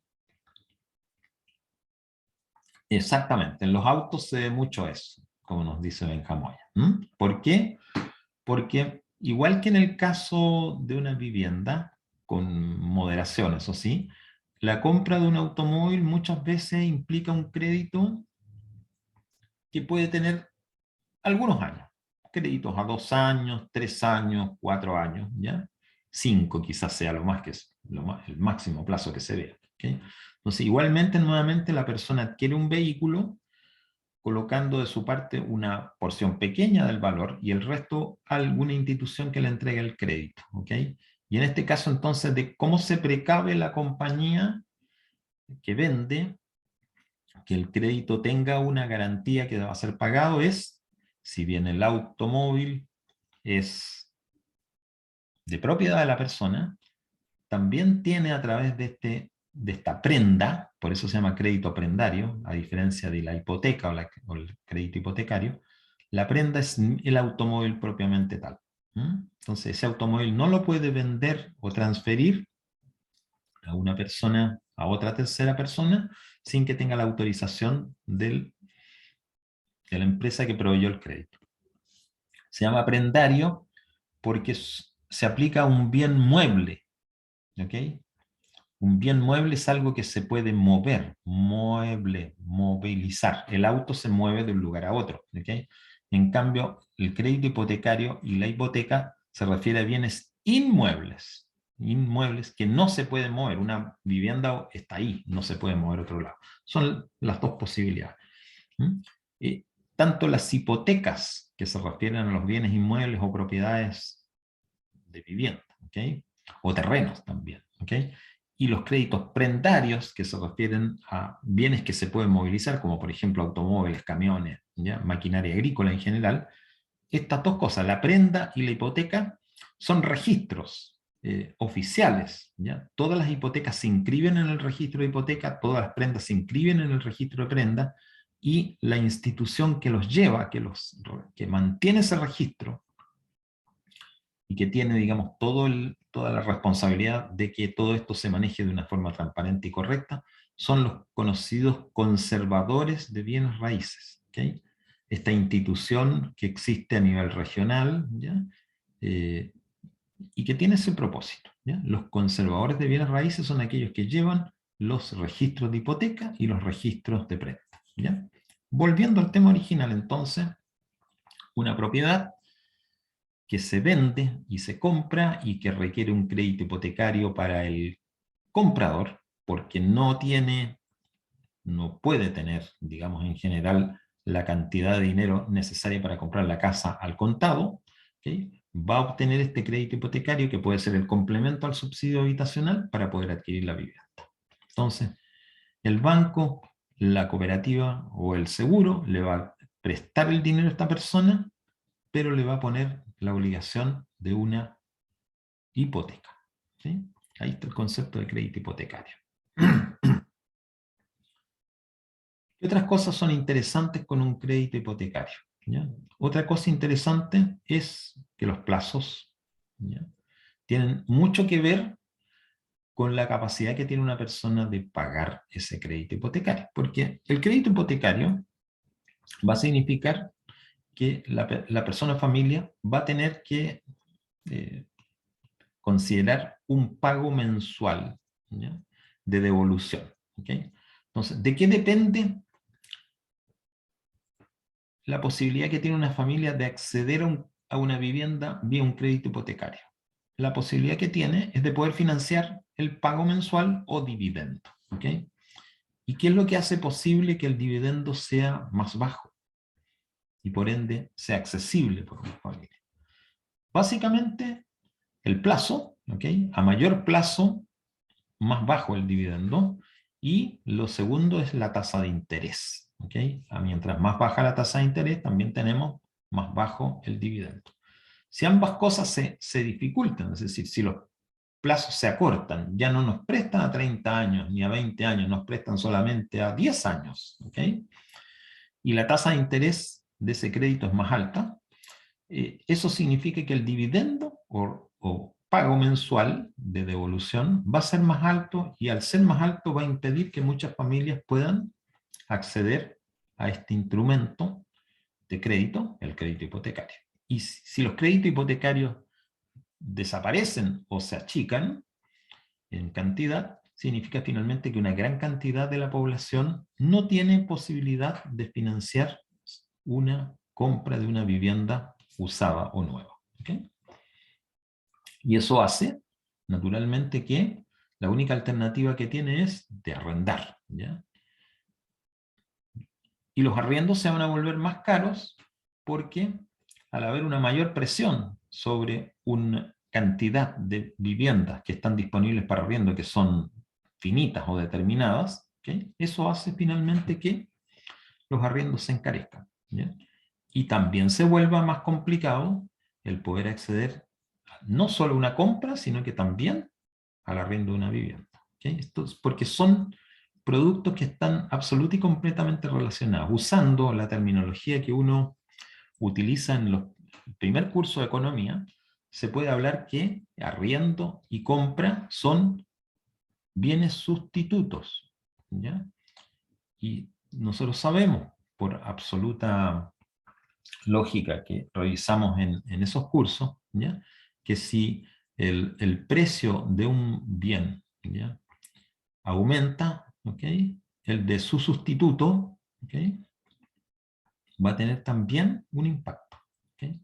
Exactamente, en los autos se ve mucho eso, como nos dice Benjamoya. ¿Por qué? Porque igual que en el caso de una vivienda, con moderación, eso sí, la compra de un automóvil muchas veces implica un crédito que puede tener algunos años. Créditos a 2 años, 3 años, 4 años, ¿ya? 5 quizás sea lo más que es, el máximo plazo que se vea. ¿Okay? Entonces, igualmente, nuevamente, la persona adquiere un vehículo colocando de su parte una porción pequeña del valor y el resto a alguna institución que le entregue el crédito. ¿Okay? Y en este caso, entonces, de cómo se precave la compañía que vende que el crédito tenga una garantía que va a ser pagado es, si bien el automóvil es de propiedad de la persona, también tiene a través de esta prenda, por eso se llama crédito prendario, a diferencia de la hipoteca o el crédito hipotecario, la prenda es el automóvil propiamente tal. Entonces ese automóvil no lo puede vender o transferir a una persona, a otra tercera persona, sin que tenga la autorización de la empresa que proveyó el crédito. Se llama prendario porque se aplica a un bien mueble, ¿ok? Un bien mueble es algo que se puede mover, movilizar. El auto se mueve de un lugar a otro, ¿ok? En cambio, el crédito hipotecario y la hipoteca se refiere a bienes inmuebles, inmuebles que no se pueden mover. Una vivienda está ahí, no se puede mover a otro lado. Son las dos posibilidades. Tanto las hipotecas, que se refieren a los bienes inmuebles o propiedades de vivienda, ¿ok? O terrenos también, ¿ok? Y los créditos prendarios, que se refieren a bienes que se pueden movilizar, como por ejemplo automóviles, camiones, ¿ya? Maquinaria agrícola en general. Estas dos cosas, la prenda y la hipoteca, son registros oficiales, ¿ya? Todas las hipotecas se inscriben en el registro de hipoteca, todas las prendas se inscriben en el registro de prenda, y la institución que los lleva, que mantiene ese registro, y que tiene, digamos, toda la responsabilidad de que todo esto se maneje de una forma transparente y correcta, son los conocidos conservadores de bienes raíces, ¿okay? Esta institución que existe a nivel regional, ¿ya? Y que tiene ese propósito, ¿ya? Los conservadores de bienes raíces son aquellos que llevan los registros de hipoteca y los registros de prenda, ¿ya? Volviendo al tema original, entonces, una propiedad que se vende y se compra y que requiere un crédito hipotecario para el comprador, porque no puede tener, digamos en general, la cantidad de dinero necesaria para comprar la casa al contado, ¿okay? Va a obtener este crédito hipotecario que puede ser el complemento al subsidio habitacional para poder adquirir la vivienda. Entonces, el banco, la cooperativa o el seguro le va a prestar el dinero a esta persona, pero le va a poner la obligación de una hipoteca, ¿sí? Ahí está el concepto de crédito hipotecario. ¿Qué otras cosas son interesantes con un crédito hipotecario? ¿Ya? Otra cosa interesante es que los plazos, ¿ya?, tienen mucho que ver con la capacidad que tiene una persona de pagar ese crédito hipotecario. Porque el crédito hipotecario va a significar que la persona familia va a tener que considerar un pago mensual, ¿ya?, de devolución, ¿okay? Entonces, ¿de qué depende la posibilidad que tiene una familia de acceder a una vivienda vía un crédito hipotecario? La posibilidad que tiene es de poder financiar el pago mensual o dividendo, ¿okay? ¿Y qué es lo que hace posible que el dividendo sea más bajo y por ende sea accesible por una familia? Básicamente, el plazo, ¿okay? A mayor plazo, más bajo el dividendo, y lo segundo es la tasa de interés, ¿okay? Mientras más baja la tasa de interés, también tenemos más bajo el dividendo. Si ambas cosas se dificultan, es decir, si los plazos se acortan, ya no nos prestan a 30 años ni a 20 años, nos prestan solamente a 10 años, ¿okay? Y la tasa de interés de ese crédito es más alta, eso significa que el dividendo o pago mensual de devolución va a ser más alto, y al ser más alto va a impedir que muchas familias puedan acceder a este instrumento de crédito, el crédito hipotecario. Y si los créditos hipotecarios desaparecen o se achican en cantidad, significa finalmente que una gran cantidad de la población no tiene posibilidad de financiar una compra de una vivienda usada o nueva, ¿okay? Y eso hace, naturalmente, que la única alternativa que tiene es de arrendar, ¿ya? Y los arriendos se van a volver más caros porque al haber una mayor presión sobre una cantidad de viviendas que están disponibles para arriendo, que son finitas o determinadas, ¿okay? Eso hace finalmente que los arriendos se encarezcan, ¿ya? Y también se vuelva más complicado el poder acceder no solo a una compra, sino que también al arriendo de una vivienda. ¿Okay? Esto es porque son productos que están absolutamente y completamente relacionados. Usando la terminología que uno utiliza en el primer curso de economía, se puede hablar que arriendo y compra son bienes sustitutos, ¿ya? Y nosotros sabemos, por absoluta lógica que revisamos en esos cursos, ¿ya? Que si el precio de un bien, ¿ya? Aumenta, ¿ok? El de su sustituto, ¿ok? Va a tener también un impacto, ¿ok?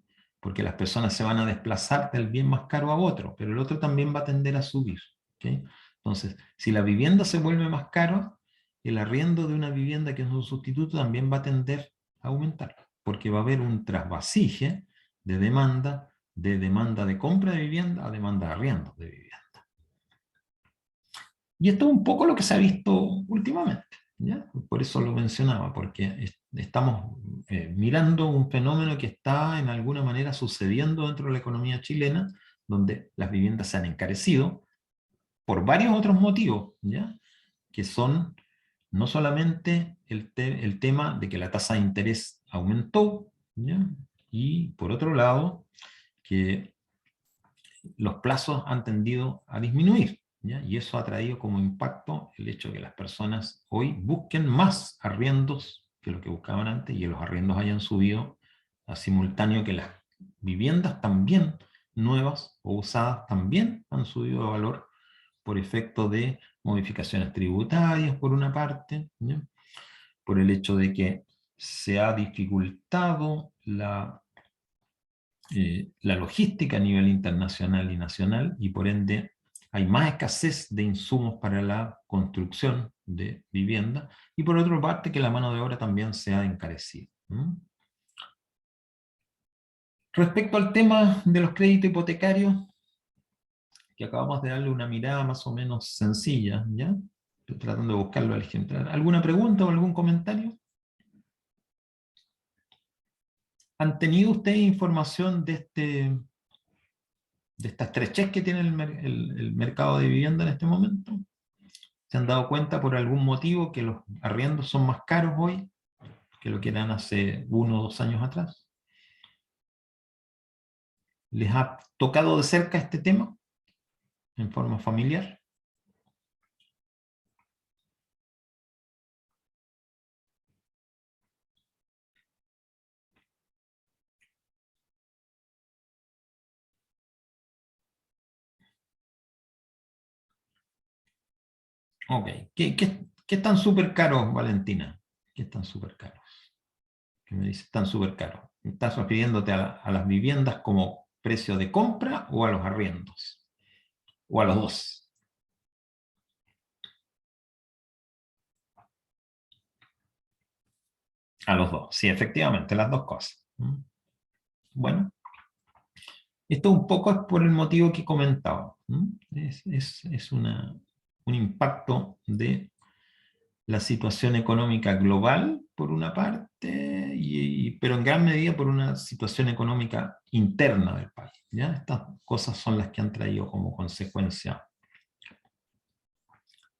Porque las personas se van a desplazar del bien más caro a otro, pero el otro también va a tender a subir, ¿ok? Entonces, si la vivienda se vuelve más cara, el arriendo de una vivienda que es un sustituto también va a tender a aumentar, porque va a haber un trasvasije de demanda de compra de vivienda a demanda de arriendo de vivienda. Y esto es un poco lo que se ha visto últimamente, ¿ya? Por eso lo mencionaba, porque estamos mirando un fenómeno que está en alguna manera sucediendo dentro de la economía chilena, donde las viviendas se han encarecido por varios otros motivos, ¿ya? Que son no solamente el tema de que la tasa de interés aumentó, ¿ya? Y por otro lado, que los plazos han tendido a disminuir, ¿ya? Y eso ha traído como impacto el hecho de que las personas hoy busquen más arriendos que lo que buscaban antes, y los arriendos hayan subido a simultáneo que las viviendas también nuevas o usadas también han subido de valor por efecto de modificaciones tributarias por una parte, ¿ya? Por el hecho de que se ha dificultado la logística a nivel internacional y nacional, y por ende hay más escasez de insumos para la construcción de vivienda, y por otra parte que la mano de obra también se ha encarecido. Respecto al tema de los créditos hipotecarios, que acabamos de darle una mirada más o menos sencilla, ¿ya? Estoy tratando de buscarlo al ejemplo. ¿Alguna pregunta o algún comentario? ¿Han tenido ustedes información de esta estrechez que tiene el mercado de vivienda en este momento? ¿Se han dado cuenta por algún motivo que los arriendos son más caros hoy que lo que eran hace 1 o 2 años atrás? ¿Les ha tocado de cerca este tema en forma familiar? Ok. ¿Qué están súper caros, Valentina? ¿Qué están súper caros? ¿Qué me dice? Están súper caros. ¿Estás refiriéndote a las viviendas como precio de compra o a los arriendos? ¿O a los dos? A los dos, sí, efectivamente, las dos cosas. Bueno, esto un poco es por el motivo que comentaba. Es un impacto de la situación económica global, por una parte, pero en gran medida por una situación económica interna del país, ¿ya? Estas cosas son las que han traído como consecuencia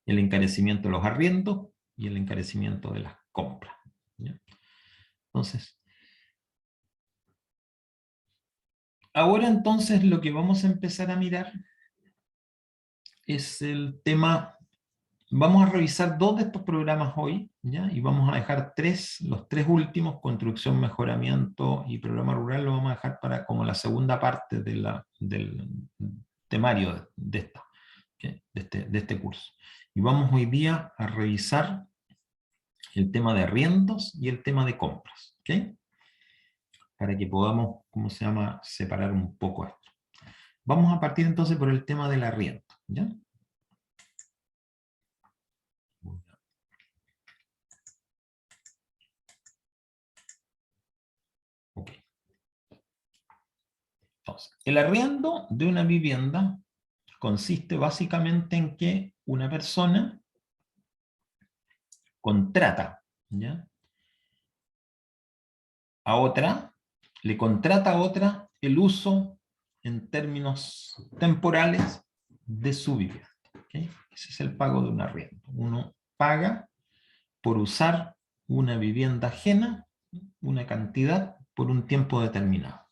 el encarecimiento de los arriendos y el encarecimiento de las compras, ¿ya? Entonces, ahora entonces lo que vamos a empezar a mirar es el tema. Vamos a revisar 2 de estos programas hoy, ¿ya? Y vamos a dejar los 3 últimos, construcción, mejoramiento y programa rural, lo vamos a dejar para como la segunda parte del temario de este curso. Y vamos hoy día a revisar el tema de arriendos y el tema de compras, ¿ok? Para que podamos, ¿cómo se llama?, separar un poco esto. Vamos a partir entonces por el tema del arriendo, ¿ya? Ok. Entonces, el arriendo de una vivienda consiste básicamente en que una persona contrata, ¿ya?, a otra, le contrata a otra el uso en términos temporales de su vivienda. ¿Okay? Ese es el pago de un arriendo. Uno paga por usar una vivienda ajena, una cantidad, por un tiempo determinado.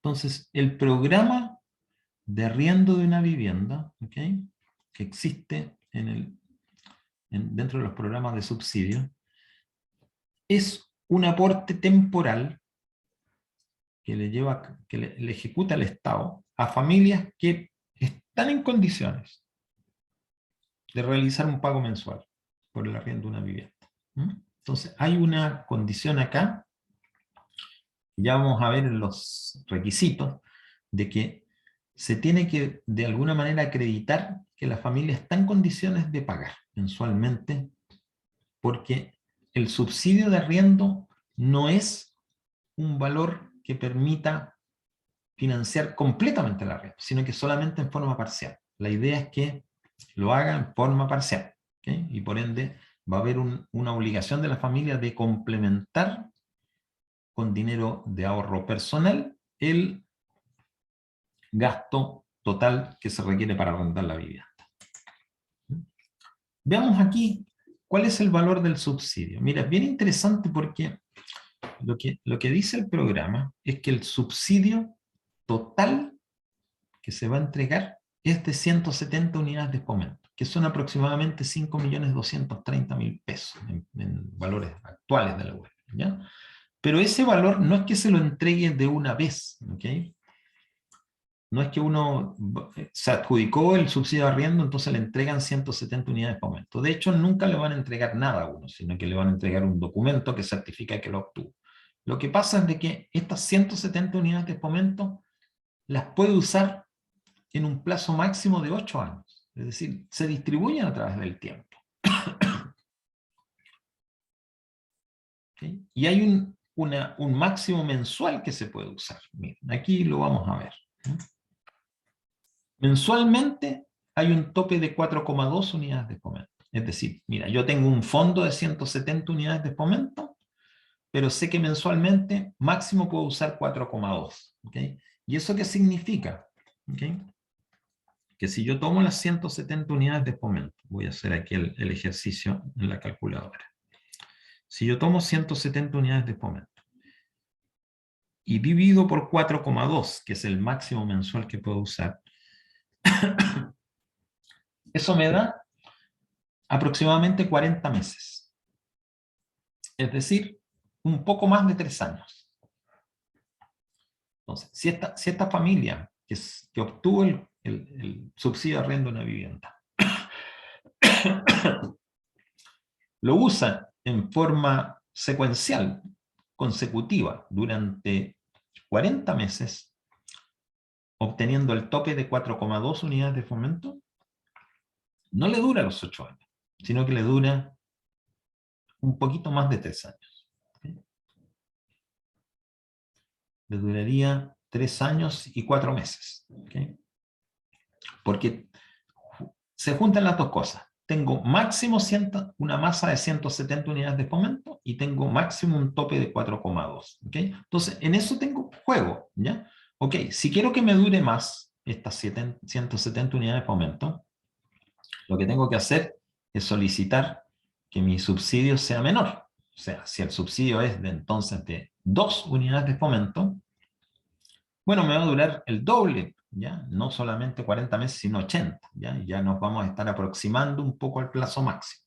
Entonces, el programa de arriendo de una vivienda, ¿okay?, que existe dentro de los programas de subsidio, es un aporte temporal que le ejecuta el Estado a familias que están en condiciones de realizar un pago mensual por el arriendo de una vivienda. Entonces, hay una condición acá, ya vamos a ver en los requisitos, de que se tiene que de alguna manera acreditar que la familia está en condiciones de pagar mensualmente, porque el subsidio de arriendo no es un valor que permita financiar completamente el arriendo, sino que solamente en forma parcial. La idea es que lo haga en forma parcial, ¿okay? Y por ende va a haber una obligación de la familia de complementar con dinero de ahorro personal el gasto total que se requiere para arrendar la vivienda. Veamos aquí cuál es el valor del subsidio. Mira, es bien interesante porque lo que dice el programa es que el subsidio total que se va a entregar es de 170 unidades de fomento, que son aproximadamente 5.230.000 pesos en valores actuales de la web, ¿ya? Pero ese valor no es que se lo entregue de una vez, ¿ok? No es que uno se adjudicó el subsidio de arriendo, entonces le entregan 170 unidades de fomento. De hecho, nunca le van a entregar nada a uno, sino que le van a entregar un documento que certifica que lo obtuvo. Lo que pasa es de que estas 170 unidades de fomento las puede usar en un plazo máximo de 8 años. Es decir, se distribuyen a través del tiempo. ¿Okay? Y hay un máximo mensual que se puede usar. Miren, aquí lo vamos a ver. Mensualmente hay un tope de 4,2 unidades de fomento. Es decir, mira, yo tengo un fondo de 170 unidades de fomento, pero sé que mensualmente máximo puedo usar 4,2. ¿Okay? ¿Y eso qué significa? ¿Okay? Que si yo tomo las 170 unidades de fomento, voy a hacer aquí el ejercicio en la calculadora. Si yo tomo 170 unidades de fomento y divido por 4,2, que es el máximo mensual que puedo usar, eso me da aproximadamente 40 meses. Es decir, un poco más de 3 años. Entonces, si esta familia que obtuvo el subsidio de arriendo de una vivienda lo usa en forma secuencial, consecutiva, durante 40 meses, obteniendo el tope de 4,2 unidades de fomento, no le dura los 8 años, sino que le dura un poquito más de 3 años. ¿Okay? Le duraría 3 años y 4 meses. ¿Okay? Porque se juntan las dos cosas. Tengo máximo una masa de 170 unidades de fomento y tengo máximo un tope de 4,2. ¿Okay? Entonces, en eso tengo juego, ¿ya? Ok, si quiero que me dure más estas 170 unidades de fomento, lo que tengo que hacer es solicitar que mi subsidio sea menor. O sea, si el subsidio es entonces de 2 unidades de fomento, bueno, me va a durar el doble, ¿ya? No solamente 40 meses, sino 80, ¿ya? Ya nos vamos a estar aproximando un poco al plazo máximo.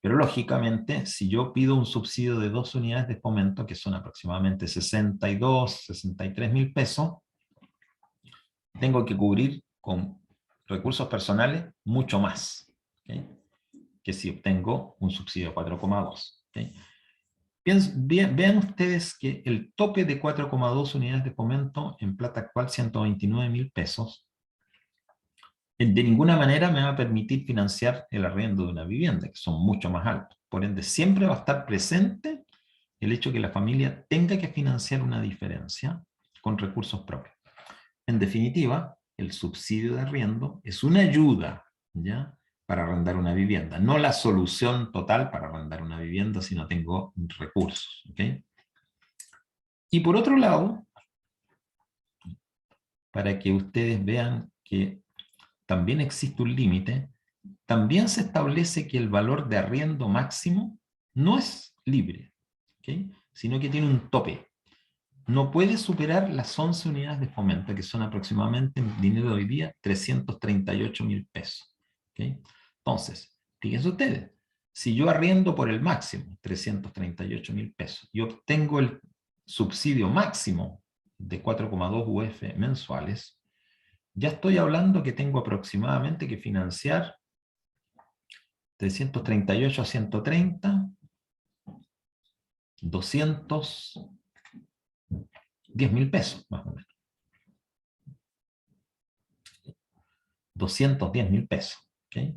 Pero lógicamente, si yo pido un subsidio de 2 unidades de fomento, que son aproximadamente 62, 63.000 pesos, tengo que cubrir con recursos personales mucho más, ¿okay?, que si obtengo un subsidio de 4,2. ¿Okay? Vean ustedes que el tope de 4,2 unidades de fomento en plata actual, 129.000 pesos, de ninguna manera me va a permitir financiar el arriendo de una vivienda, que son mucho más altos. Por ende, siempre va a estar presente el hecho que la familia tenga que financiar una diferencia con recursos propios. En definitiva, el subsidio de arriendo es una ayuda, ¿ya?, para arrendar una vivienda, no la solución total para arrendar una vivienda si no tengo recursos. ¿Okay? Y por otro lado, para que ustedes vean que también existe un límite, también se establece que el valor de arriendo máximo no es libre, ¿okay?, sino que tiene un tope. No puede superar las 11 unidades de fomento, que son aproximadamente en dinero de hoy día 338.000 pesos. ¿Okay? Entonces, fíjense ustedes, si yo arriendo por el máximo 338.000 pesos y obtengo el subsidio máximo de 4,2 UF mensuales, ya estoy hablando que tengo aproximadamente que financiar 338 a 130, 210.000 pesos, más o menos. 210.000 pesos. ¿Okay?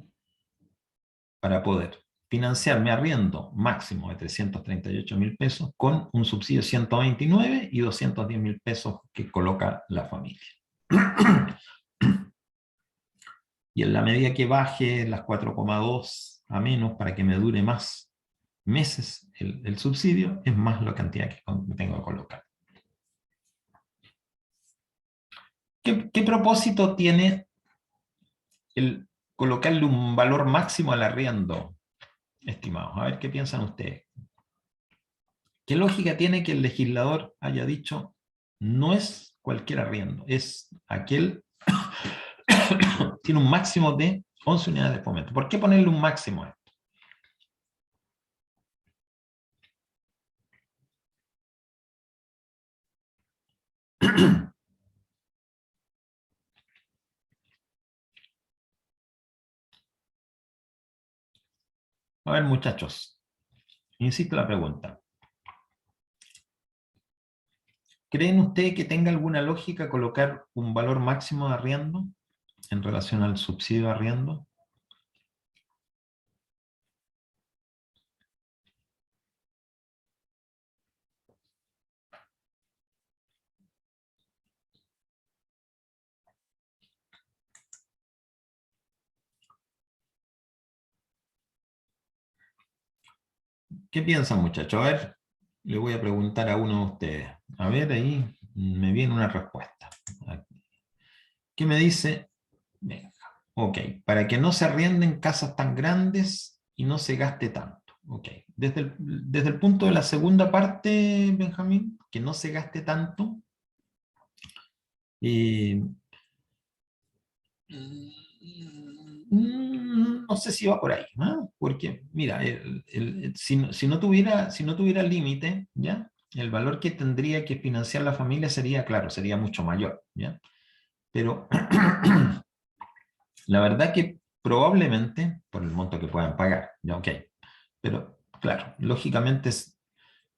Para poder financiar mi arriendo máximo de 338.000 pesos con un subsidio de 129 y 210.000 pesos que coloca la familia. Y en la medida que baje las 4,2 a menos para que me dure más meses el subsidio, es más la cantidad que tengo que colocar. ¿Qué propósito tiene el colocarle un valor máximo al arriendo, estimados? A ver qué piensan ustedes. ¿Qué lógica tiene que el legislador haya dicho no es cualquier arriendo, es aquel tiene un máximo de 11 unidades de fomento? ¿Por qué ponerle un máximo a esto? A ver, muchachos, insisto en la pregunta. ¿Creen ustedes que tenga alguna lógica colocar un valor máximo de arriendo en relación al subsidio de arriendo? ¿Qué piensan, muchachos? A ver, le voy a preguntar a uno de ustedes. A ver, ahí me viene una respuesta. ¿Qué me dice? Venga, ok, para que no se arrienden casas tan grandes y no se gaste tanto. Ok, desde el punto de la segunda parte, Benjamín, que no se gaste tanto, no sé si va por ahí, ¿no? Porque, mira, si no tuviera límite, ¿ya?, el valor que tendría que financiar la familia sería, claro, sería mucho mayor, ¿ya? Pero la verdad que probablemente, por el monto que puedan pagar, ¿ya? Ok, pero claro, lógicamente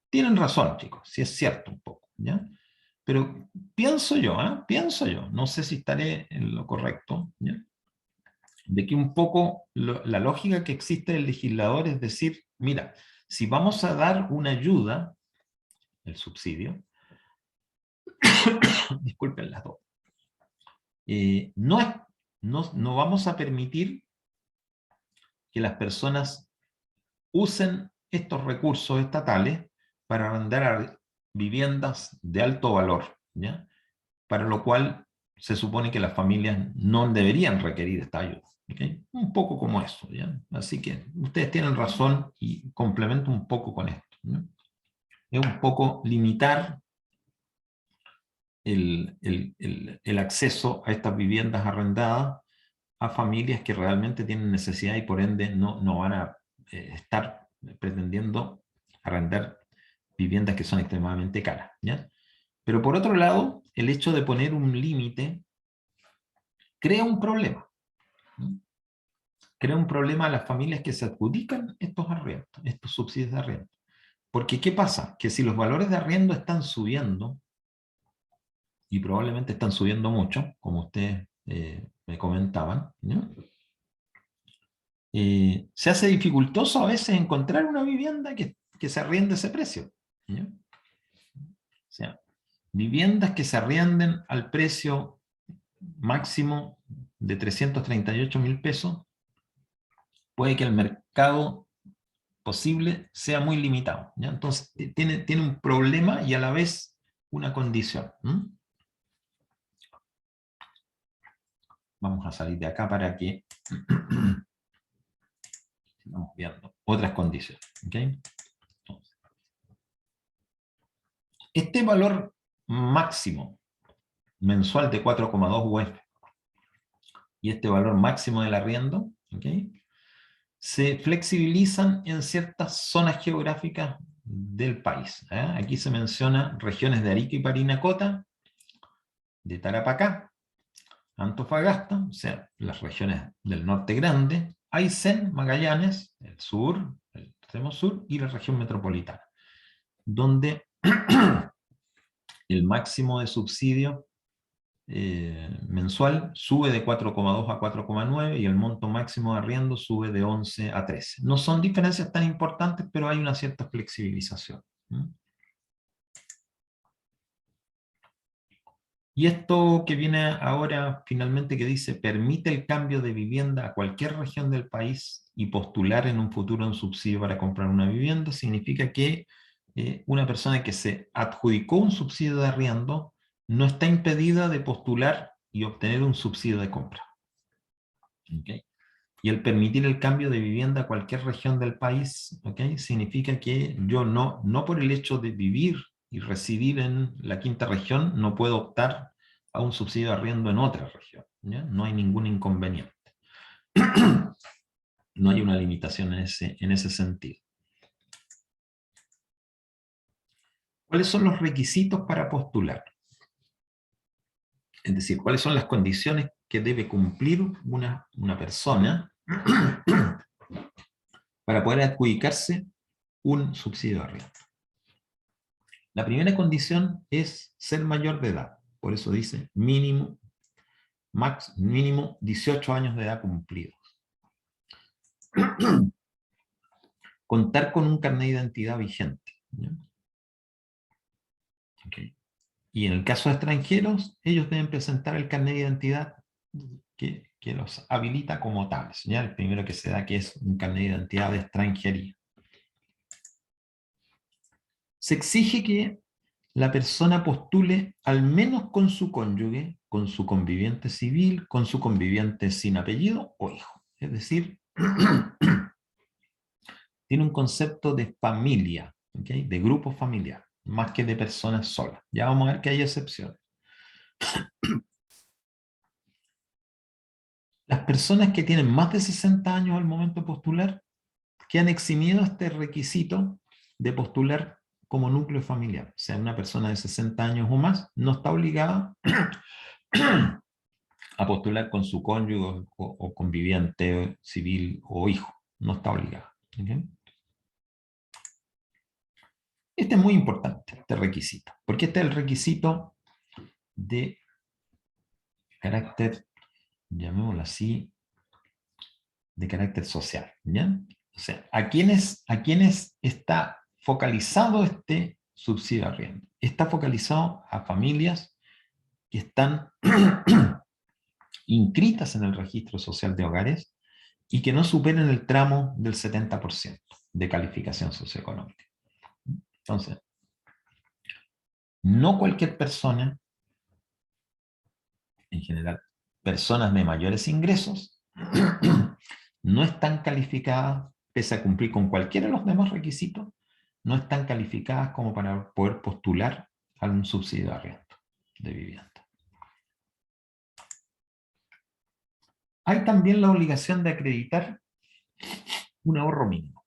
tienen razón, chicos, sí es cierto un poco, ¿ya? Pero pienso yo, no sé si estaré en lo correcto, ¿ya?, de que un poco la lógica que existe del legislador es decir, mira, si vamos a dar una ayuda, el subsidio, disculpen las dos, no vamos a permitir que las personas usen estos recursos estatales para arrendar viviendas de alto valor, ¿ya?, para lo cual se supone que las familias no deberían requerir esta ayuda. ¿Okay? Un poco como eso, ¿ya? Así que ustedes tienen razón y complemento un poco con esto, ¿no? Es un poco limitar el acceso a estas viviendas arrendadas a familias que realmente tienen necesidad y por ende no van a estar pretendiendo arrendar viviendas que son extremadamente caras, ¿ya? Pero por otro lado, el hecho de poner un límite crea un problema, ¿no? Crea un problema a las familias que se adjudican estos arriendos, estos subsidios de arriendo. Porque ¿qué pasa? Que si los valores de arriendo están subiendo, y probablemente están subiendo mucho, como ustedes me comentaban, ¿no?, se hace dificultoso a veces encontrar una vivienda que se arriende a ese precio, ¿no? O sea, viviendas que se arrienden al precio máximo de 338.000 pesos, puede que el mercado posible sea muy limitado, ¿ya? Entonces tiene un problema y a la vez una condición. Vamos a salir de acá para que sigamos viendo otras condiciones. ¿Okay? Entonces, este valor máximo mensual de 4,2 UF y este valor máximo del arriendo, ¿okay?, se flexibilizan en ciertas zonas geográficas del país. Aquí se menciona regiones de Arica y Parinacota, de Tarapacá, Antofagasta, o sea, las regiones del norte grande, Aysén, Magallanes, el sur, el extremo sur, y la región metropolitana, donde el máximo de subsidio mensual sube de 4,2 a 4,9 y el monto máximo de arriendo sube de 11 a 13. No son diferencias tan importantes, pero hay una cierta flexibilización. Y esto que viene ahora finalmente que dice, permite el cambio de vivienda a cualquier región del país y postular en un futuro un subsidio para comprar una vivienda, significa que una persona que se adjudicó un subsidio de arriendo no está impedida de postular y obtener un subsidio de compra. ¿Okay? Y el permitir el cambio de vivienda a cualquier región del país, ¿okay?, significa que yo no por el hecho de vivir y residir en la quinta región, no puedo optar a un subsidio de arriendo en otra región. ¿Ya? No hay ningún inconveniente. No hay una limitación en ese sentido. ¿Cuáles son los requisitos para postular? Es decir, ¿cuáles son las condiciones que debe cumplir una persona para poder adjudicarse un subsidio de arriendo? La primera condición es ser mayor de edad. Por eso dice mínimo 18 años de edad cumplidos. Contar con un carnet de identidad vigente. Okay. Y en el caso de extranjeros, ellos deben presentar el carnet de identidad que los habilita como tales. ¿Ya? El primero que se da, que es un carnet de identidad de extranjería. Se exige que la persona postule al menos con su cónyuge, con su conviviente civil, con su conviviente sin apellido o hijo. Es decir, tiene un concepto de familia, ¿okay?, de grupo familiar, más que de personas solas. Ya vamos a ver que hay excepciones. Las personas que tienen más de 60 años al momento de postular quedan eximidos este requisito de postular como núcleo familiar. O sea, una persona de 60 años o más no está obligada a postular con su cónyuge o conviviente civil o hijo. No está obligada. ¿Okay? Este es muy importante, este requisito, porque este es el requisito de carácter, llamémoslo así, de carácter social. ¿Ya? O sea, ¿a quiénes está focalizado este subsidio de arriendo? Está focalizado a familias que están inscritas en el registro social de hogares y que no superen el tramo del 70% de calificación socioeconómica. Entonces, no cualquier persona, en general, personas de mayores ingresos, no están calificadas, pese a cumplir con cualquiera de los demás requisitos, no están calificadas como para poder postular a un subsidio de arriendo de vivienda. Hay también la obligación de acreditar un ahorro mínimo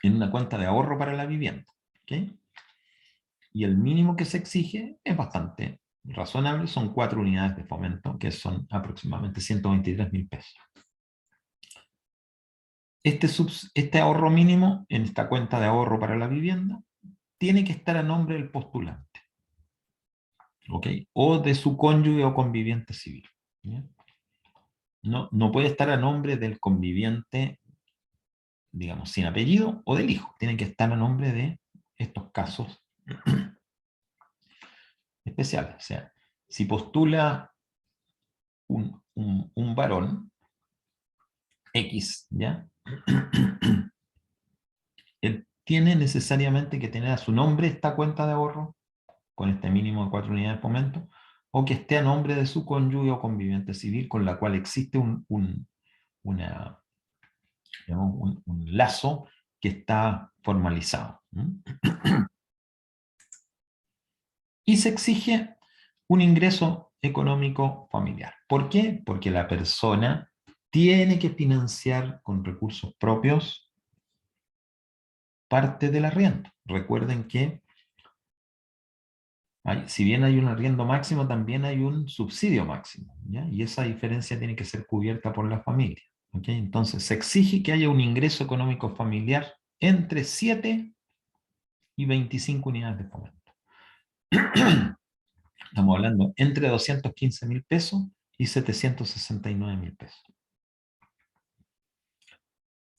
en una cuenta de ahorro para la vivienda. ¿Okay? Y el mínimo que se exige es bastante razonable, son 4 unidades de fomento, que son aproximadamente 123.000 pesos. Este ahorro mínimo en esta cuenta de ahorro para la vivienda tiene que estar a nombre del postulante, ¿okay?, o de su cónyuge o conviviente civil. ¿Ya? No puede estar a nombre del conviviente, digamos, sin apellido, o del hijo. Tiene que estar a nombre de estos casos especiales. O sea, si postula un varón X, ¿ya? Él tiene necesariamente que tener a su nombre esta cuenta de ahorro, con este mínimo de 4 unidades de fomento, o que esté a nombre de su cónyuge o conviviente civil, con la cual existe una, digamos, un lazo que está formalizado. Y se exige un ingreso económico familiar. ¿Por qué? Porque la persona tiene que financiar con recursos propios parte del arriendo. Recuerden que si bien hay un arriendo máximo, también hay un subsidio máximo, ¿ya? Y esa diferencia tiene que ser cubierta por la familia. ¿Okay? Entonces, se exige que haya un ingreso económico familiar entre 7 y 25 unidades de fomento. Estamos hablando entre 215.000 pesos y 769.000 pesos.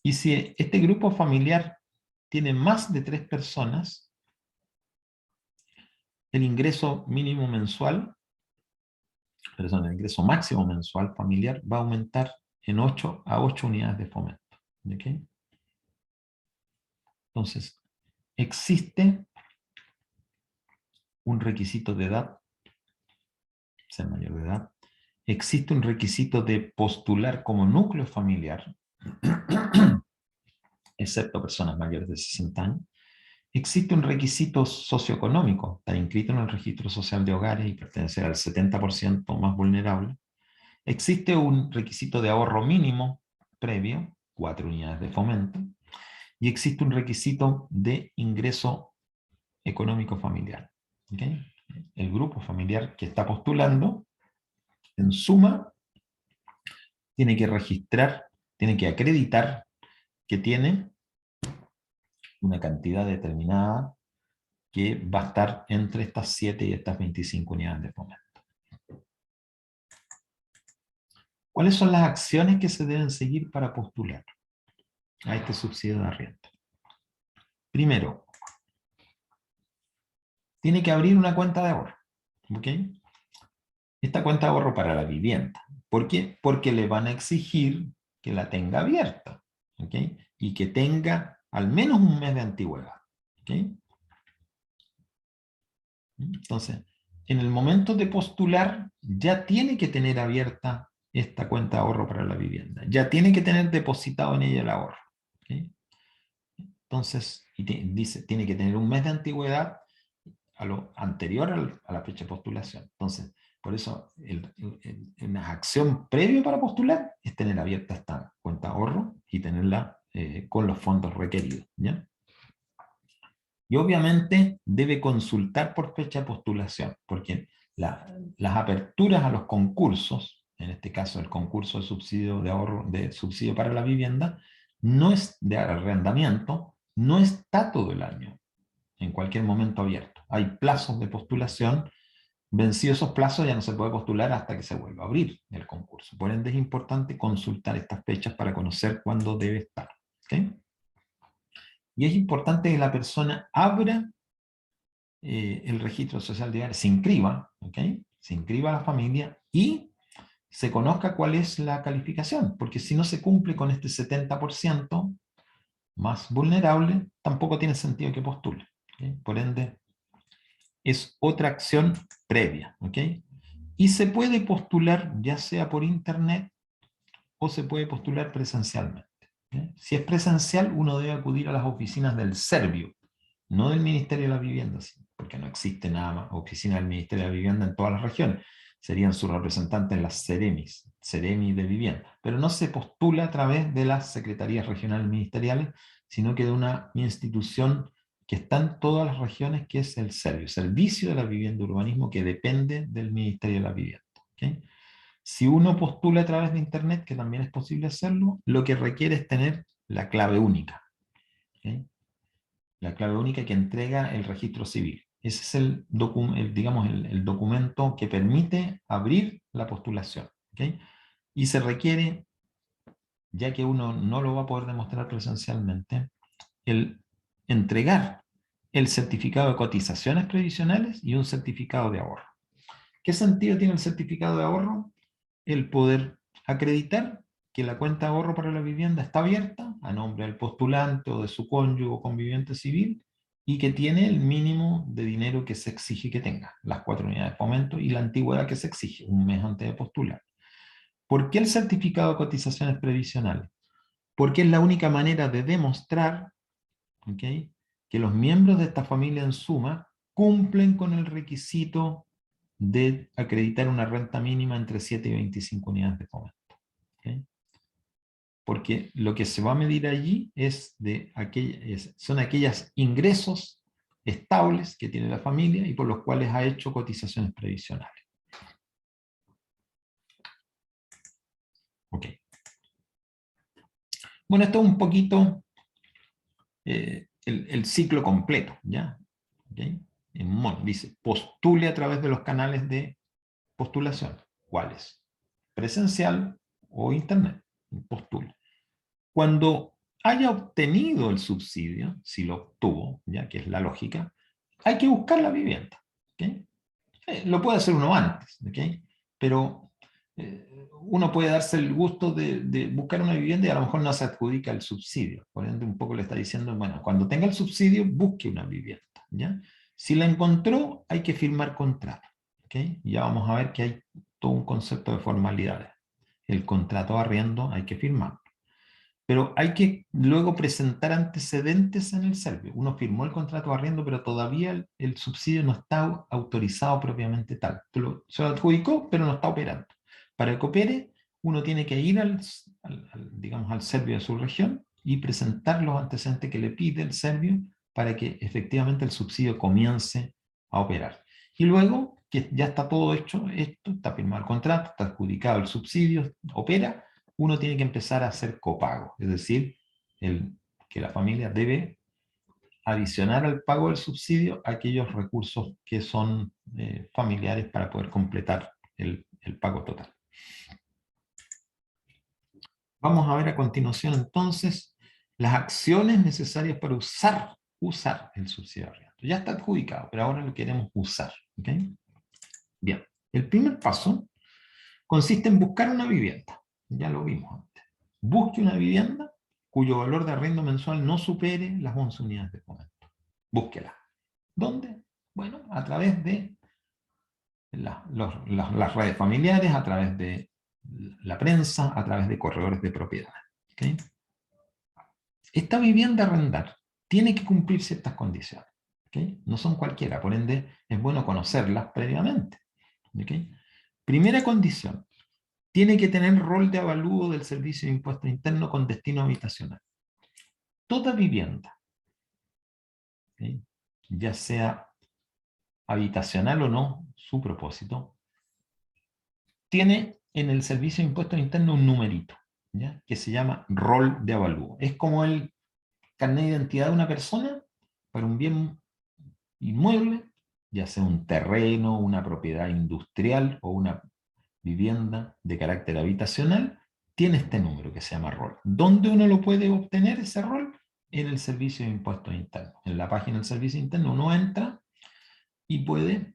Y si este grupo familiar tiene más de 3 personas, el ingreso mínimo mensual, perdón, el ingreso máximo mensual familiar va a aumentar en 8 a 8 unidades de fomento. ¿Okay? Entonces, existe un requisito de edad, ser mayor de edad, existe un requisito de postular como núcleo familiar, excepto personas mayores de 60 años, existe un requisito socioeconómico, estar inscrito en el registro social de hogares y pertenecer al 70% más vulnerable. Existe un requisito de ahorro mínimo previo, 4 unidades de fomento, y existe un requisito de ingreso económico familiar. ¿Okay? El grupo familiar que está postulando, en suma, tiene que registrar, tiene que acreditar que tiene una cantidad determinada que va a estar entre estas 7 y estas 25 unidades de fomento. ¿Cuáles son las acciones que se deben seguir para postular a este subsidio de arriendo? Primero, tiene que abrir una cuenta de ahorro. ¿Okay? Esta cuenta de ahorro para la vivienda. ¿Por qué? Porque le van a exigir que la tenga abierta. ¿Okay? Y que tenga al menos un mes de antigüedad. ¿Okay? Entonces, en el momento de postular, ya tiene que tener abierta esta cuenta de ahorro para la vivienda. Ya tiene que tener depositado en ella el ahorro. ¿Okay? Entonces, dice, tiene que tener un mes de antigüedad a lo anterior a la fecha de postulación. Entonces, por eso, una acción previa para postular es tener abierta esta cuenta de ahorro y tenerla con los fondos requeridos. ¿Ya? Y obviamente debe consultar por fecha de postulación, porque las aperturas a los concursos, en este caso el concurso de subsidio de ahorro, de subsidio para la vivienda, no es de arrendamiento, no está todo el año, en cualquier momento abierto. Hay plazos de postulación, vencidos esos plazos ya no se puede postular hasta que se vuelva a abrir el concurso. Por ende es importante consultar estas fechas para conocer cuándo debe estar. ¿Okay? Y es importante que la persona abra el registro social de hogares, se inscriba, ¿okay? Se inscriba a la familia y se conozca cuál es la calificación, porque si no se cumple con este 70% más vulnerable, tampoco tiene sentido que postule. ¿Okay? Por ende, es otra acción previa. ¿Okay? Y se puede postular ya sea por internet o se puede postular presencialmente. ¿Okay? Si es presencial, uno debe acudir a las oficinas del Servio, no del Ministerio de la Vivienda, porque no existe nada más oficina del Ministerio de la Vivienda en todas las regiones. Serían sus representantes en las Ceremi de Vivienda. Pero no se postula a través de las secretarías regionales ministeriales, sino que de una institución que está en todas las regiones, que es el Servio, Servicio de la Vivienda y Urbanismo, que depende del Ministerio de la Vivienda. ¿Okay? Si uno postula a través de Internet, que también es posible hacerlo, lo que requiere es tener la clave única. ¿Okay? La clave única que entrega el registro civil. Ese es digamos, el documento que permite abrir la postulación. ¿Okay? Y se requiere, ya que uno no lo va a poder demostrar presencialmente, el entregar el certificado de cotizaciones previsionales y un certificado de ahorro. ¿Qué sentido tiene el certificado de ahorro? El poder acreditar que la cuenta de ahorro para la vivienda está abierta a nombre del postulante o de su cónyuge o conviviente civil y que tiene el mínimo de dinero que se exige que tenga, las 4 unidades de fomento y la antigüedad que se exige, un mes antes de postular. ¿Por qué el certificado de cotizaciones previsionales? Porque es la única manera de demostrar, ¿okay?, que los miembros de esta familia en suma cumplen con el requisito de acreditar una renta mínima entre 7 y 25 unidades de fomento. ¿Okay? Porque lo que se va a medir allí son aquellos ingresos estables que tiene la familia y por los cuales ha hecho cotizaciones previsionales. Ok. Bueno, esto es un poquito el ciclo completo, ¿ya? ¿Okay? Dice, postule a través de los canales de postulación. ¿Cuáles? Presencial o internet. Postule. Cuando haya obtenido el subsidio, si lo obtuvo, ya que es la lógica, hay que buscar la vivienda. ¿Okay? Lo puede hacer uno antes, ¿okay? Pero uno puede darse el gusto de buscar una vivienda y a lo mejor no se adjudica el subsidio. Por ende, un poco le está diciendo, bueno, cuando tenga el subsidio, busque una vivienda. ¿Ya? Si la encontró, hay que firmar contrato. ¿Okay? Ya vamos a ver que hay todo un concepto de formalidades. El contrato de arriendo hay que firmarlo. Pero hay que luego presentar antecedentes en el Servio. Uno firmó el contrato de arriendo, pero todavía el subsidio no está autorizado propiamente tal. Se lo adjudicó, pero no está operando. Para que opere, uno tiene que ir digamos, al Servio de su región y presentar los antecedentes que le pide el Servio para que efectivamente el subsidio comience a operar. Y luego, que ya está todo hecho, esto, está firmado el contrato, está adjudicado el subsidio, opera, uno tiene que empezar a hacer copago, es decir, que la familia debe adicionar al pago del subsidio aquellos recursos que son familiares para poder completar el pago total. Vamos a ver a continuación entonces las acciones necesarias para usar el subsidio de arriendo. Ya está adjudicado, pero ahora lo queremos usar. ¿Okay? Bien, el primer paso consiste en buscar una vivienda. Ya lo vimos antes. Busque una vivienda cuyo valor de arriendo mensual no supere las 11 unidades de fomento. Búsquela. ¿Dónde? Bueno, a través de las redes familiares, a través de la prensa, a través de corredores de propiedad. ¿Okay? Esta vivienda a arrendar tiene que cumplir ciertas condiciones. ¿Okay? No son cualquiera, por ende es bueno conocerlas previamente. ¿Okay? Primera condición, tiene que tener rol de avalúo del Servicio de Impuesto Interno con destino habitacional. Toda vivienda, ¿okay?, ya sea habitacional o no, su propósito, tiene en el Servicio de Impuesto Interno un numerito, ¿ya?, que se llama rol de avalúo. Es como el carnet de identidad de una persona para un bien inmueble, ya sea un terreno, una propiedad industrial o una vivienda de carácter habitacional, tiene este número que se llama rol. ¿Dónde uno lo puede obtener ese rol? En el Servicio de Impuestos Internos. En la página del Servicio Interno uno entra y puede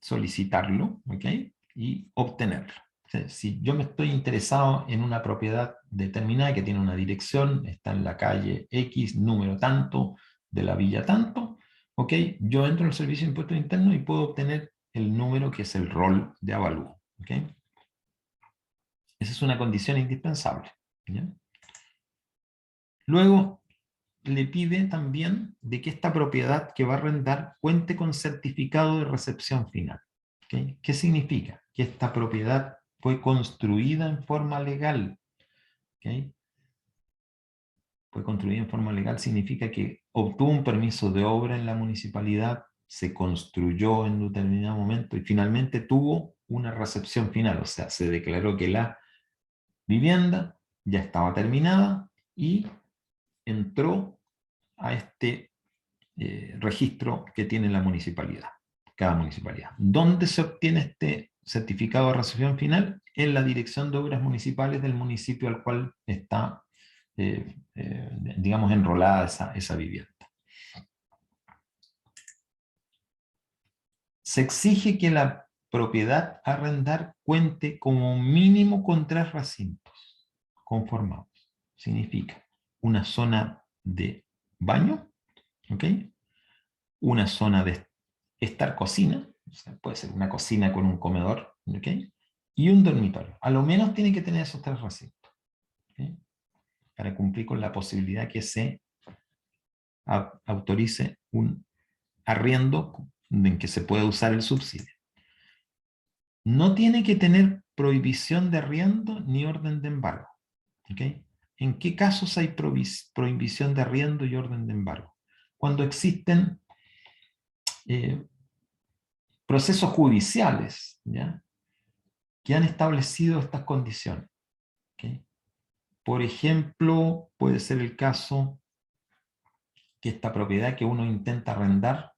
solicitarlo, ¿ok?, y obtenerlo. O sea, si yo me estoy interesado en una propiedad determinada que tiene una dirección, está en la calle X, número tanto, de la villa tanto, ¿ok?, yo entro al Servicio de Impuestos Internos y puedo obtener el número que es el rol de avalúo. ¿Ok? Esa es una condición indispensable. ¿Ya? Luego, le pide también de que esta propiedad que va a arrendar cuente con certificado de recepción final. ¿Okay? ¿Qué significa? Que esta propiedad fue construida en forma legal. ¿Okay? Fue construida en forma legal significa que obtuvo un permiso de obra en la municipalidad, se construyó en un determinado momento y finalmente tuvo una recepción final, o sea, se declaró que la vivienda ya estaba terminada y entró a este registro que tiene la municipalidad, cada municipalidad. ¿Dónde se obtiene este certificado de recepción final? En la Dirección de Obras Municipales del municipio al cual está, digamos, enrolada esa vivienda. Se exige que la propiedad a arrendar cuente como mínimo con 3 recintos conformados. Significa una zona de baño, ¿ok? Una zona de estar cocina, o sea, puede ser una cocina con un comedor, ¿ok? Y un dormitorio. A lo menos tiene que tener esos 3 recintos, ¿ok? Para cumplir con la posibilidad que se autorice un arriendo en que se pueda usar el subsidio. No tiene que tener prohibición de arriendo ni orden de embargo, ¿ok? ¿En qué casos hay prohibición de arriendo y orden de embargo? Cuando existen procesos judiciales, ¿ya?, que han establecido estas condiciones, ¿ok? Por ejemplo, puede ser el caso que esta propiedad que uno intenta arrendar,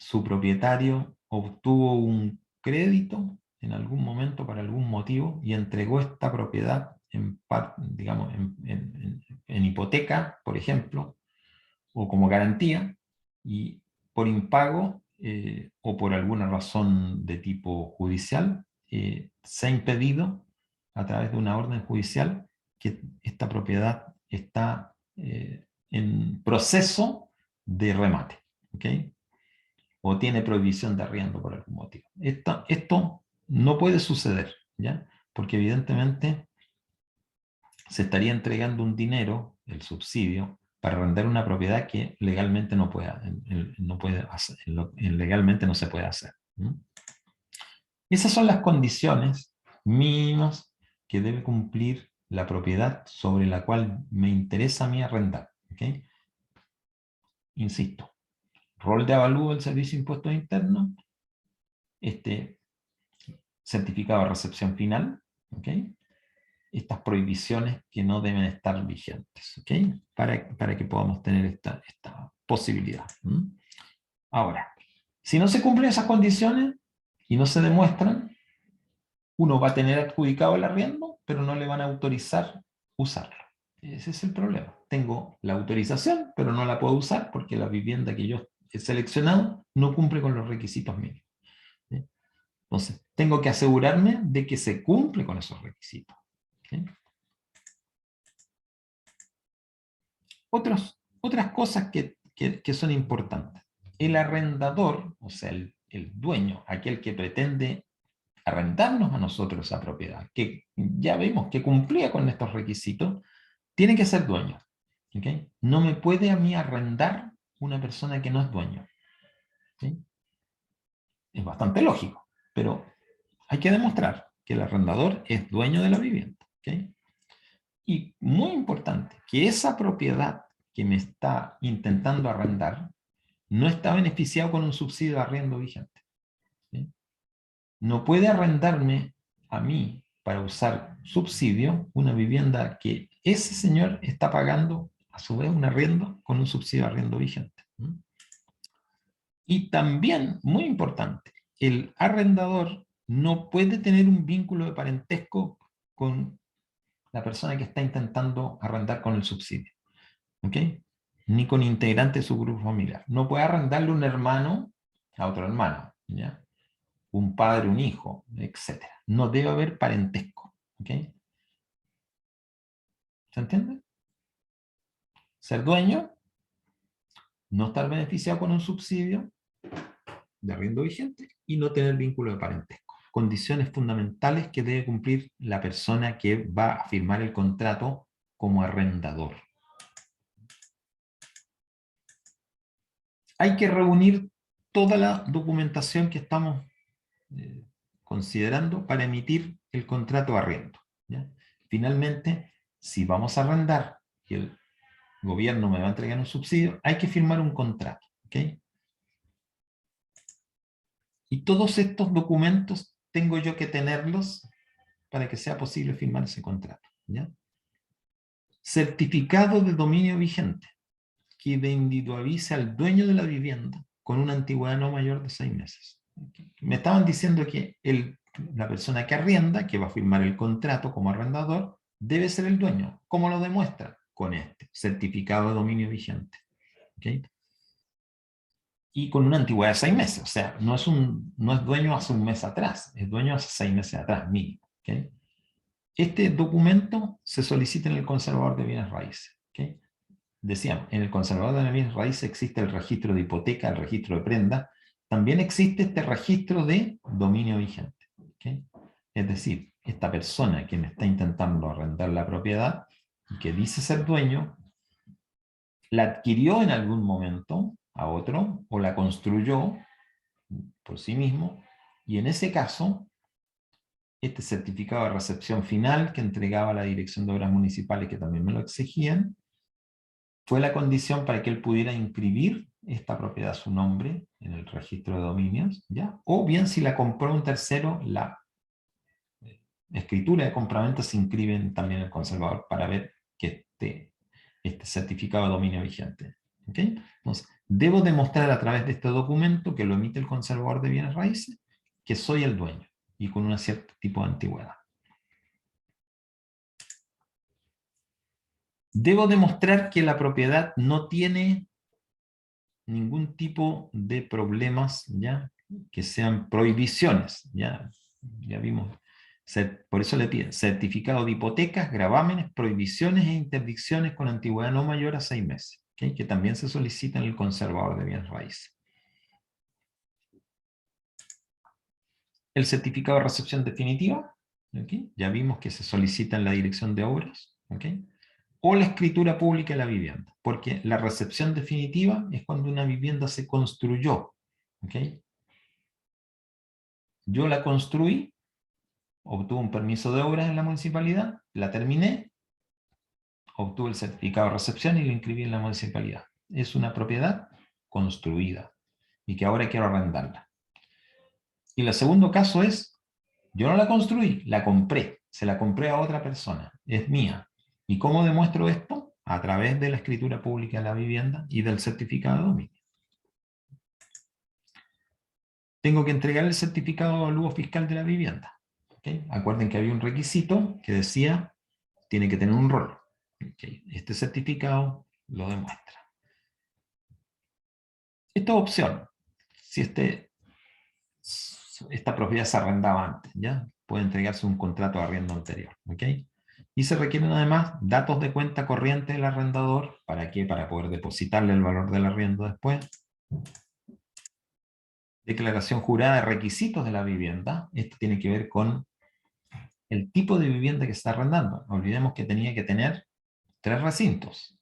su propietario obtuvo un crédito en algún momento para algún motivo y entregó esta propiedad digamos, en hipoteca, por ejemplo, o como garantía, y por impago o por alguna razón de tipo judicial, se ha impedido a través de una orden judicial que esta propiedad está en proceso de remate, ¿ok? O tiene prohibición de arriendo por algún motivo. Esto no puede suceder, ¿ya? Porque evidentemente se estaría entregando un dinero, el subsidio, para arrendar una propiedad que legalmente no puede hacer, legalmente no se puede hacer. Esas son las condiciones mínimas que debe cumplir la propiedad sobre la cual me interesa a mí arrendar, ¿okay? Insisto, rol de avalúo del Servicio de Impuestos Internos, certificado de recepción final, ¿okay? Estas prohibiciones que no deben estar vigentes, ¿okay? Para que podamos tener esta posibilidad. Ahora, si no se cumplen esas condiciones y no se demuestran, uno va a tener adjudicado el arriendo, pero no le van a autorizar usarlo. Ese es el problema. Tengo la autorización, pero no la puedo usar porque la vivienda que yo he seleccionado no cumple con los requisitos mínimos. ¿Sí? Entonces, tengo que asegurarme de que se cumple con esos requisitos. ¿Sí? Otras cosas que son importantes. El arrendador, o sea, el dueño, aquel que pretende arrendarnos a nosotros esa propiedad, que ya vemos que cumplía con estos requisitos, tiene que ser dueño. ¿Okay? No me puede a mí arrendar una persona que no es dueño. ¿Sí? Es bastante lógico, pero hay que demostrar que el arrendador es dueño de la vivienda. ¿Okay? Y muy importante, que esa propiedad que me está intentando arrendar no está beneficiado con un subsidio de arriendo vigente. ¿Sí? No puede arrendarme a mí para usar subsidio una vivienda que ese señor está pagando a su vez un arriendo con un subsidio de arriendo vigente. Y también, muy importante, el arrendador no puede tener un vínculo de parentesco con la persona que está intentando arrendar con el subsidio. ¿Ok? Ni con integrante de su grupo familiar. No puede arrendarle un hermano a otro hermano, ¿ya? Un padre, un hijo, etc. No debe haber parentesco. ¿Ok? ¿Se entiende? Ser dueño, no estar beneficiado con un subsidio de arriendo vigente y no tener vínculo de parentesco. Condiciones fundamentales que debe cumplir la persona que va a firmar el contrato como arrendador. Hay que reunir toda la documentación que estamos considerando para emitir el contrato de arriendo. ¿Ya? Finalmente, si vamos a arrendar y el gobierno me va a entregar un subsidio, hay que firmar un contrato. ¿Okay? Y todos estos documentos tengo yo que tenerlos para que sea posible firmar ese contrato. ¿Ya? Certificado de dominio vigente, que individualiza al dueño de la vivienda con una antigüedad no mayor de 6 meses. Me estaban diciendo que la persona que arrienda, que va a firmar el contrato como arrendador, debe ser el dueño. ¿Cómo lo demuestra? Con este certificado de dominio vigente. ¿Okay? y con una antigüedad de 6 meses. O sea, no es dueño hace un mes atrás, es dueño hace 6 meses atrás, mínimo. ¿Okay? Este documento se solicita en el conservador de bienes raíces. ¿Okay? Decíamos, en el conservador de bienes raíces existe el registro de hipoteca, el registro de prenda, también existe este registro de dominio vigente. ¿Okay? Es decir, esta persona que me está intentando arrendar la propiedad y que dice ser dueño, la adquirió en algún momento a otro o la construyó por sí mismo, y en ese caso, este certificado de recepción final que entregaba la Dirección de Obras Municipales, que también me lo exigían, fue la condición para que él pudiera inscribir esta propiedad a su nombre en el registro de dominios, ¿ya? O bien si la compró un tercero, la escritura de compraventa se inscribe también en el conservador para ver que este certificado de dominio vigente. ¿Okay? Entonces, debo demostrar a través de este documento que lo emite el conservador de bienes raíces, que soy el dueño y con un cierto tipo de antigüedad. Debo demostrar que la propiedad no tiene ningún tipo de problemas, ¿ya? Que sean prohibiciones, ¿ya? Ya vimos. Por eso le piden certificado de hipotecas, gravámenes, prohibiciones e interdicciones con antigüedad no mayor a 6 meses, ¿okay? Que también se solicita en el conservador de bienes raíces. El certificado de recepción definitiva, ¿okay? Ya vimos que se solicita en la dirección de obras, ¿okay? O la escritura pública de la vivienda, porque la recepción definitiva es cuando una vivienda se construyó, ¿okay? Yo la construí, obtuve un permiso de obras en la municipalidad, la terminé, obtuve el certificado de recepción y lo inscribí en la municipalidad. Es una propiedad construida y que ahora quiero arrendarla. Y el segundo caso es, yo no la construí, la compré, se la compré a otra persona, es mía. ¿Y cómo demuestro esto? A través de la escritura pública de la vivienda y del certificado de dominio. Tengo que entregar el certificado de avalúo fiscal de la vivienda. ¿Okay? Acuerden que había un requisito que decía, tiene que tener un rol. ¿Okay? Este certificado lo demuestra. Esto es opción. Si esta propiedad se arrendaba antes, ¿ya? Puede entregarse un contrato de arriendo anterior. ¿Okay? Y se requieren además datos de cuenta corriente del arrendador. ¿Para qué? Para poder depositarle el valor del arriendo después. Declaración jurada de requisitos de la vivienda. Esto tiene que ver con el tipo de vivienda que se está arrendando. No olvidemos que tenía que tener 3 recintos.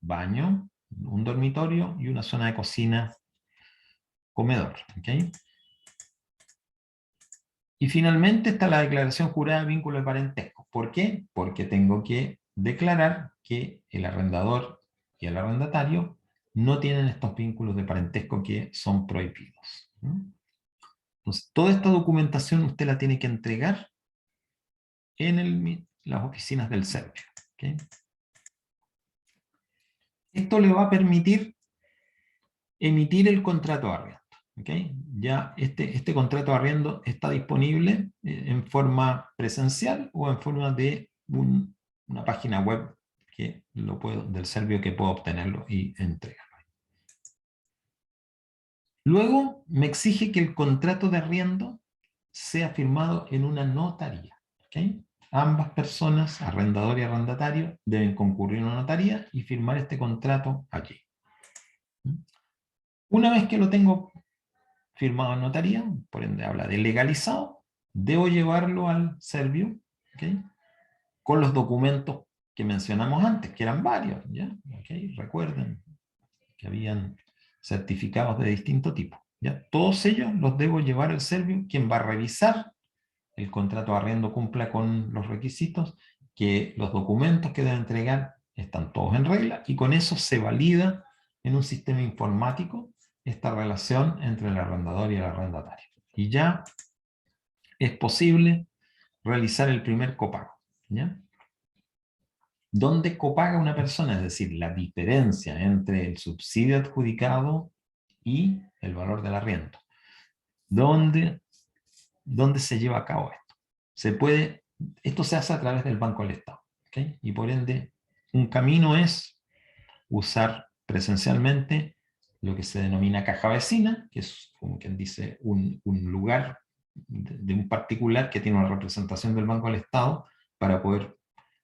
Baño, un dormitorio y una zona de cocina, comedor. ¿Okay? Y finalmente está la declaración jurada de vínculo de parentesco. ¿Por qué? Porque tengo que declarar que el arrendador y el arrendatario no tienen estos vínculos de parentesco que son prohibidos. Entonces, toda esta documentación usted la tiene que entregar en las oficinas del Servio. ¿Okay? Esto le va a permitir emitir el contrato de arriendo. ¿Okay? Ya este contrato de arriendo está disponible en forma presencial o en forma de una página web que del Servio que puedo obtenerlo y entregarlo. Luego me exige que el contrato de arriendo sea firmado en una notaría. ¿Okay? Ambas personas, arrendador y arrendatario, deben concurrir a una notaría y firmar este contrato allí. Una vez que lo tengo firmado en notaría, por ende habla de legalizado, debo llevarlo al Servio, ¿okay? Con los documentos que mencionamos antes, que eran varios, ¿ya? ¿Okay? Recuerden que habían certificados de distinto tipo, ¿ya? Todos ellos los debo llevar al Servio, quien va a revisar el contrato de arriendo cumpla con los requisitos, que los documentos que debe entregar están todos en regla, y con eso se valida en un sistema informático esta relación entre el arrendador y el arrendatario. Y ya es posible realizar el primer copago. ¿Ya? ¿Dónde copaga una persona? Es decir, la diferencia entre el subsidio adjudicado y el valor del arriendo. ¿Dónde se lleva a cabo esto? Esto se hace a través del Banco del Estado. ¿Okay? Y por ende, un camino es usar presencialmente lo que se denomina caja vecina, que es, como quien dice, un lugar de un particular que tiene una representación del Banco del Estado para poder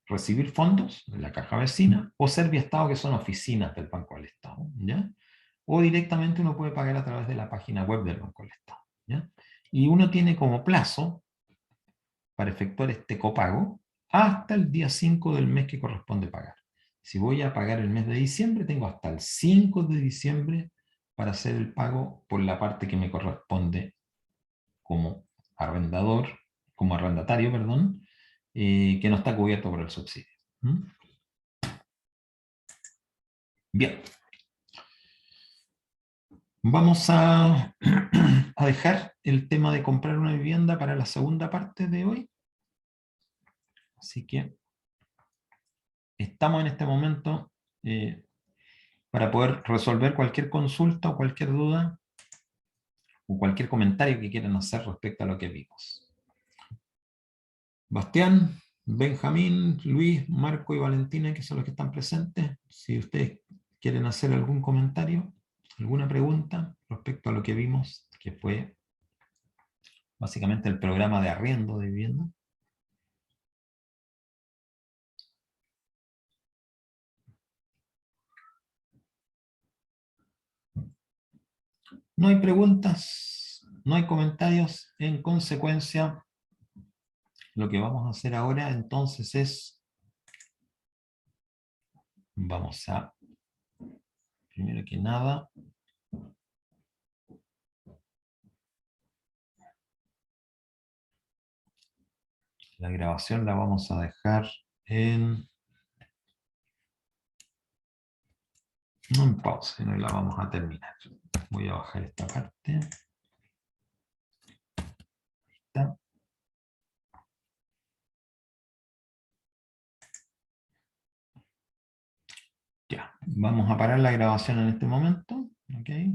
recibir fondos de la caja vecina, o Serviestado, que son oficinas del Banco del Estado, ¿ya? O directamente uno puede pagar a través de la página web del Banco del Estado, ¿ya? Y uno tiene como plazo para efectuar este copago hasta el día 5 del mes que corresponde pagar. Si voy a pagar el mes de diciembre, tengo hasta el 5 de diciembre para hacer el pago por la parte que me corresponde como arrendador, como arrendatario, perdón, que no está cubierto por el subsidio. ¿Mm? Bien. Vamos a dejar el tema de comprar una vivienda para la segunda parte de hoy. Así que estamos en este momento para poder resolver cualquier consulta o cualquier duda o cualquier comentario que quieran hacer respecto a lo que vimos. Bastián, Benjamín, Luis, Marco y Valentina, que son los que están presentes, si ustedes quieren hacer algún comentario, alguna pregunta respecto a lo que vimos, que fue básicamente el programa de arriendo de vivienda. No hay preguntas, no hay comentarios. En consecuencia, lo que vamos a hacer ahora entonces es, vamos a, primero que nada, la grabación la vamos a dejar no en pausa, sino que la vamos a terminar. Voy a bajar esta parte. Ahí está. Ya, vamos a parar la grabación en este momento. ¿Okay?